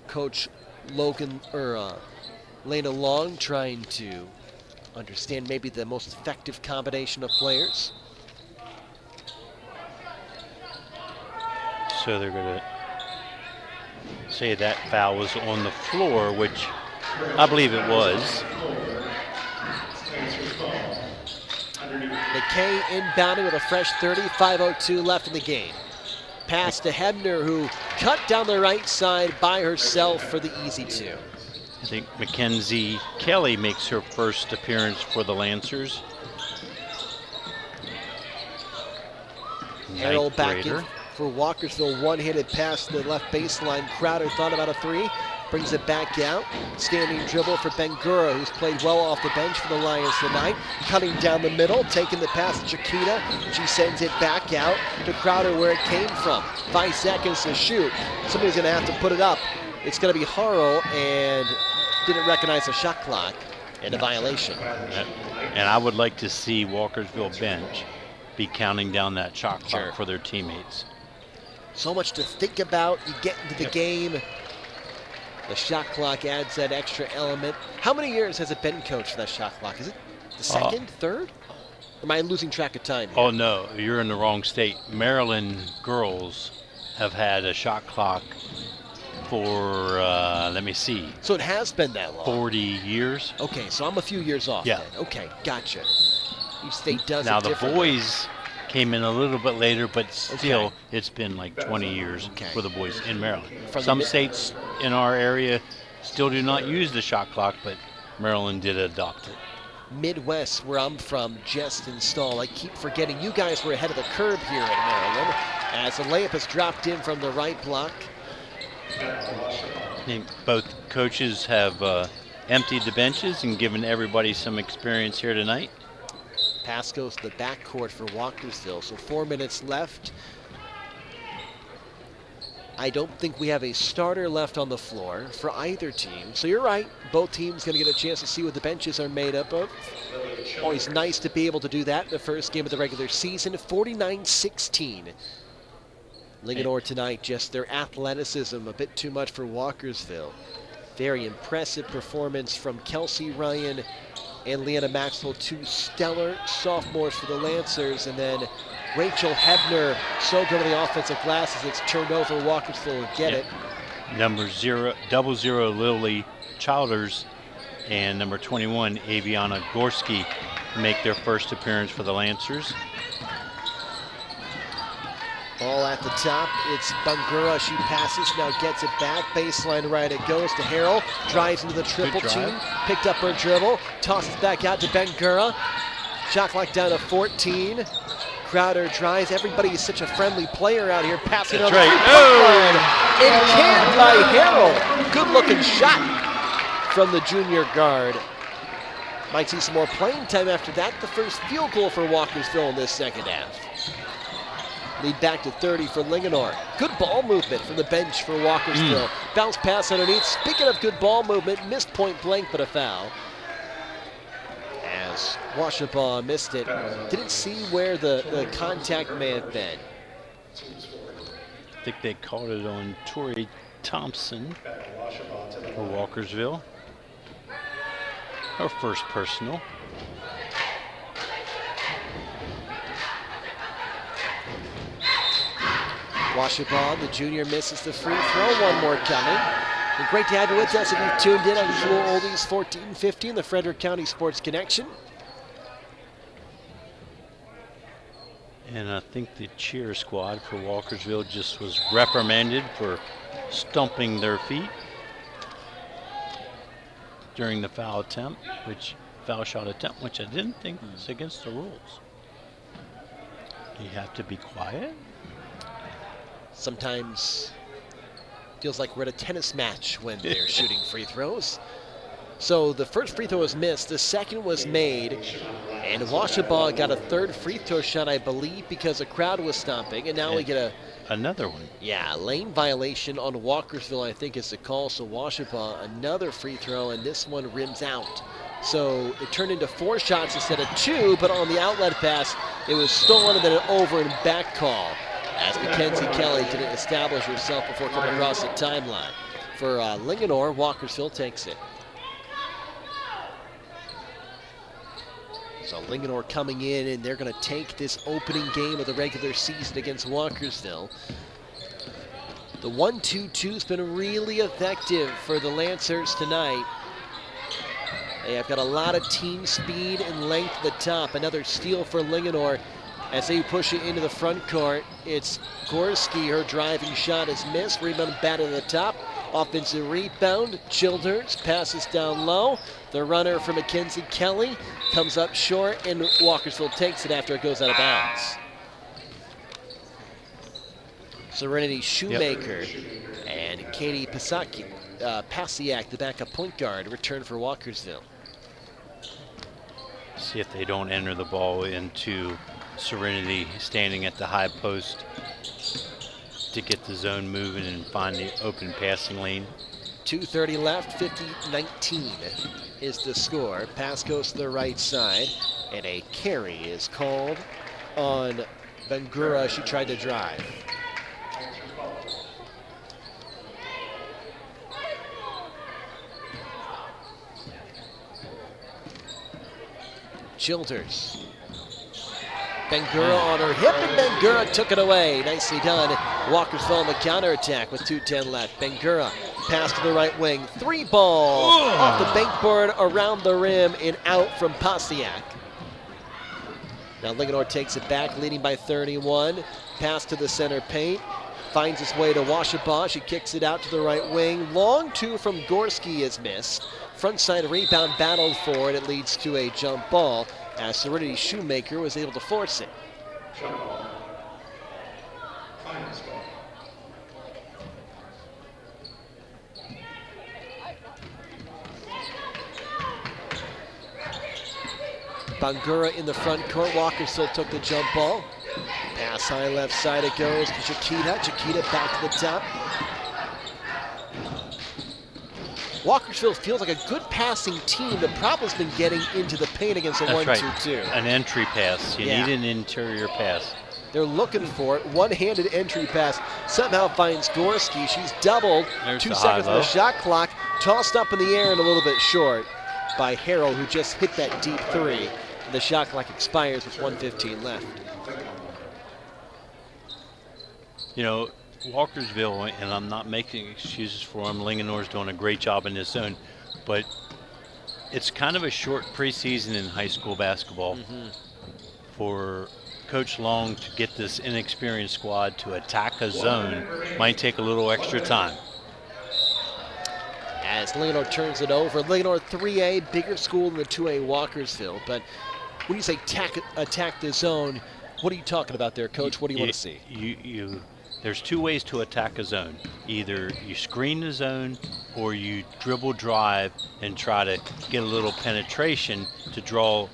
Coach Lena Long trying to understand maybe the most effective combination of players. So they're going to say that foul was on the floor, which I believe it was. McKay inbounding with a fresh 30, 5:02 left in the game. Pass to Hebner, who cut down the right side by herself for the easy two. I think Mackenzie Kelly makes her first appearance for the Lancers. Harold back in for Walkersville. One-handed pass to the left baseline. Crowder thought about a three. Brings it back out. Standing dribble for Bengura, who's played well off the bench for the Lions tonight. Cutting down the middle, taking the pass to Chiquita. She sends it back out to Crowder where it came from. 5 seconds to shoot. Somebody's going to have to put it up. It's going to be Harrell, and didn't recognize the shot clock and a violation. And I would like to see Walkersville bench be counting down that shot clock for their teammates. So much to think about. You get into the game. The shot clock adds that extra element. How many years has it been, Coach, for that shot clock? Is it the second, third? Or am I losing track of time here? Oh, no, you're in the wrong state. Maryland girls have had a shot clock for, let me see. So it has been that long? 40 years. Okay, so I'm a few years off then. Okay, gotcha. Each state does now it the boys came in a little bit later, but still it's been like 20 years for the boys in Maryland. Some states in our area still do not use the shot clock, but Maryland did adopt it. Midwest, where I'm from, just installed. I keep forgetting you guys were ahead of the curve here in Maryland as the layup has dropped in from the right block. I think both coaches have emptied the benches and given everybody some experience here tonight. Pass goes to the backcourt for Walkersville, so 4 minutes left. I don't think we have a starter left on the floor for either team. So you're right, both teams going to get a chance to see what the benches are made up of. Always nice to be able to do that in the first game of the regular season. 49-16. Linganore tonight, just their athleticism a bit too much for Walkersville. Very impressive performance from Kelsey Ryan and Leanna Maxwell, 2 stellar sophomores for the Lancers, and then Rachel Hebner, so good on the offensive glass as it's turned over. Walkersville will get it. Number 0, 00 Lily Childers, and number 21 Aviana Gorski make their first appearance for the Lancers. Ball at the top, it's Bangura, she passes, now gets it back, baseline right, it goes to Harrell, drives into the triple team, picked up her dribble, tosses back out to Bangura, shot clock down to 14, Crowder drives, everybody is such a friendly player out here, passing on the three-point line, and canned by Harrell, good looking shot from the junior guard. Might see some more playing time after that, the first field goal for Walkersville in this second half. Lead back to 30 for Linganore. Good ball movement from the bench for Walkersville. Bounce pass underneath. Speaking of good ball movement, missed point blank, but a foul. As Washabaw missed it. Didn't see where the contact may have been. I think they called it on Tori Thompson for Walkersville. Her first personal. Washabaw, the junior, misses the free throw. One more coming. And great to have you with us if you've tuned in on Cool Oldies 1450 in the Frederick County Sports Connection. And I think the cheer squad for Walkersville just was reprimanded for stumping their feet during the foul shot attempt, which I didn't think was against the rules. You have to be quiet. Sometimes feels like we're at a tennis match when they're shooting free throws. So the first free throw was missed, the second was made, and Washabaw got a third free throw shot, I believe, because the crowd was stomping, and now we get another one. Yeah, lane violation on Walkersville, I think, is the call. So Washabaw, another free throw, and this one rims out. So it turned into 4 shots instead of 2, but on the outlet pass, it was stolen and then an over and back call, as Mackenzie Kelly didn't establish herself before coming across the timeline. For Linganore, Walkersville takes it. So Linganore coming in, and they're going to take this opening game of the regular season against Walkersville. The 1-2-2 has been really effective for the Lancers tonight. They have got a lot of team speed and length at the top. Another steal for Linganore as they push it into the front court. It's Gorski, her driving shot is missed. Rebound batted at the top. Offensive rebound. Childers passes down low. The runner for Mackenzie Kelly comes up short, and Walkersville takes it after it goes out of bounds. Serenity Shoemaker and Katie Pasiak, the backup point guard, return for Walkersville. See if they don't enter the ball into Serenity standing at the high post to get the zone moving and find the open passing lane. 2:30 left, 50-19 is the score. Pass goes to the right side, and a carry is called on Bangura. She tried to drive. Childers. Bangura on her hip, and Bangura took it away. Nicely done. Walkersville on the counterattack with 2:10 left. Bangura pass to the right wing. 3 ball off the bankboard, around the rim, and out from Pasiak. Now Linganore takes it back, leading by 31. Pass to the center paint. Finds its way to Washabaw. She kicks it out to the right wing. Long 2 from Gorski is missed. Front side rebound battled for it. It leads to a jump ball, as Serenity Shoemaker was able to force it. Bangura in the front court. Walker still took the jump ball. Pass high left side, it goes to Chiquita. Chiquita back to the top. Walkersville feels like a good passing team. The problem's been getting into the paint against a 1-2-2. An entry pass. You need an interior pass. They're looking for it. One-handed entry pass. Somehow finds Gorski. She's doubled. There's 2 seconds on the shot clock. Tossed up in the air and a little bit short by Harrell, who just hit that deep 3. The shot clock expires with 1:15 left. You know, Walkersville, and I'm not making excuses for them, Linganore's doing a great job in this zone, but It's kind of a short preseason in high school basketball for Coach Long to get this inexperienced squad to attack a zone. Might take a little extra time. As Linganore turns it over, Linganore 3A, bigger school than the 2A Walkersville. But when you say attack the zone, what are you talking about there, Coach? What do you want to see? There's two ways to attack a zone. Either you screen the zone or you dribble drive and try to get a little penetration to draw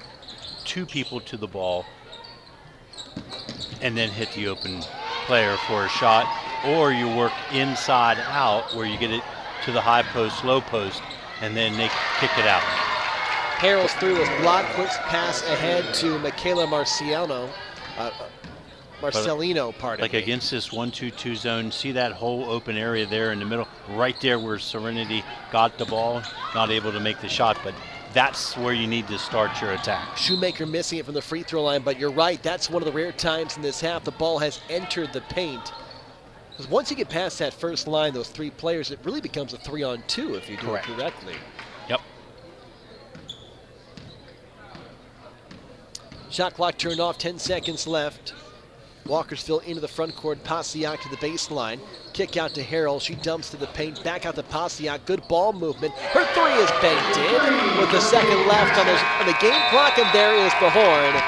two people to the ball and then hit the open player for a shot. Or you work inside out where you get it to the high post, low post, and then they kick it out. Harrell's through his block, quick pass ahead to Michaela Marcelino, pardon me. Against this 1-2-2 zone, see that whole open area there in the middle, right there where Serenity got the ball, not able to make the shot, but that's where you need to start your attack. Shoemaker missing it from the free throw line, but you're right, that's one of the rare times in this half the ball has entered the paint. Because once you get past that first line, those three players, it really becomes a 3-on-2 if you do it correctly. Yep. Shot clock turned off, 10 seconds left. Walkersville into the front court, Pasiak to the baseline. Kick out to Harrell, she dumps to the paint, back out to Pasiak, good ball movement. Her three is banked in with the second left on the game clock, and there is the horn.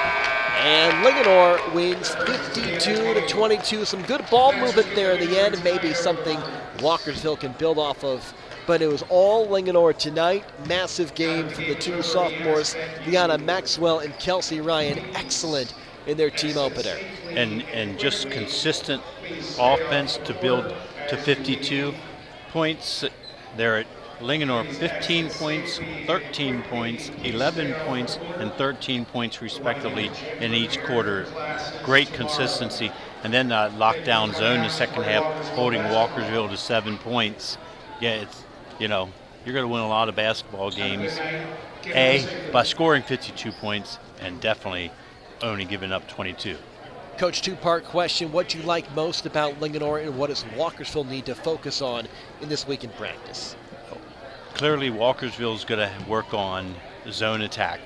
And Linganore wins 52-22. Some good ball movement there in the end, maybe something Walkersville can build off of. But it was all Linganore tonight. Massive game from the two sophomores, Liana Maxwell and Kelsey Ryan. Excellent in their team opener. And just consistent offense to build to 52 points. They're at Linganore 15 points, 13 points, 11 points, and 13 points respectively in each quarter. Great consistency. And then lockdown zone in the second half, holding Walkersville to 7 points. Yeah, it's, you're going to win a lot of basketball games, by scoring 52 points and definitely only giving up 22. Coach, two-part question. What do you like most about Linganore, and what does Walkersville need to focus on in this week in practice? Clearly, Walkersville's going to work on zone attack,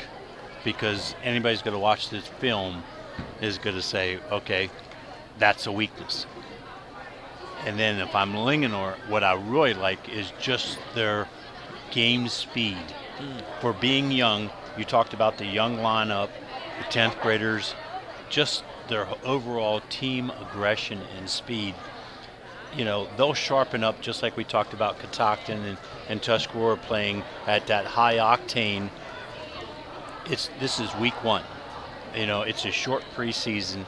because anybody's going to watch this film is going to say, okay, that's a weakness. And then if I'm Linganore, what I really like is just their game speed. For being young, you talked about the young lineup, the 10th graders, just their overall team aggression and speed. They'll sharpen up, just like we talked about Catoctin and Tuscarora playing at that high octane. This is week one. It's a short preseason,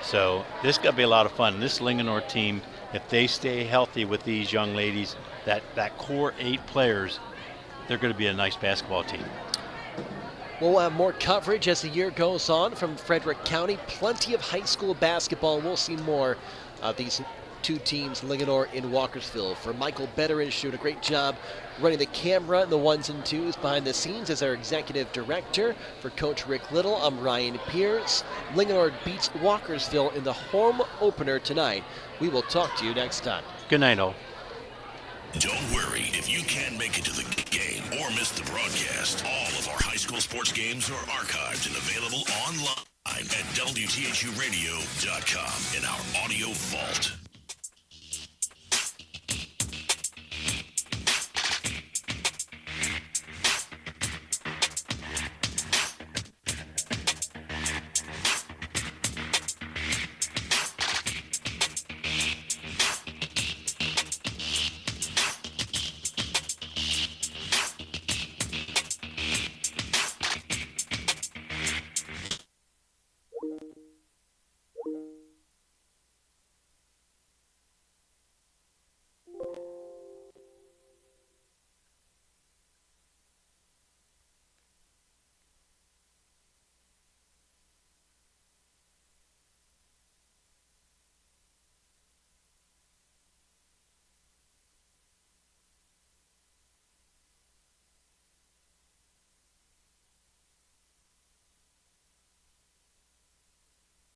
so this is going to be a lot of fun. This Linganore team, if they stay healthy with these young ladies, that core 8 players, they're going to be a nice basketball team. We'll have more coverage as the year goes on from Frederick County. Plenty of high school basketball. We'll see more of these two teams, Linganore and Walkersville. For Michael Betteridge, doing a great job running the camera and the ones and twos behind the scenes as our executive director. For Coach Rick Little, I'm Ryan Pierce. Linganore beats Walkersville in the home opener tonight. We will talk to you next time. Good night, all. Don't worry if you can't make it to the game or miss the broadcast. All of our high school sports games are archived and available online at WTHUradio.com in our audio vault.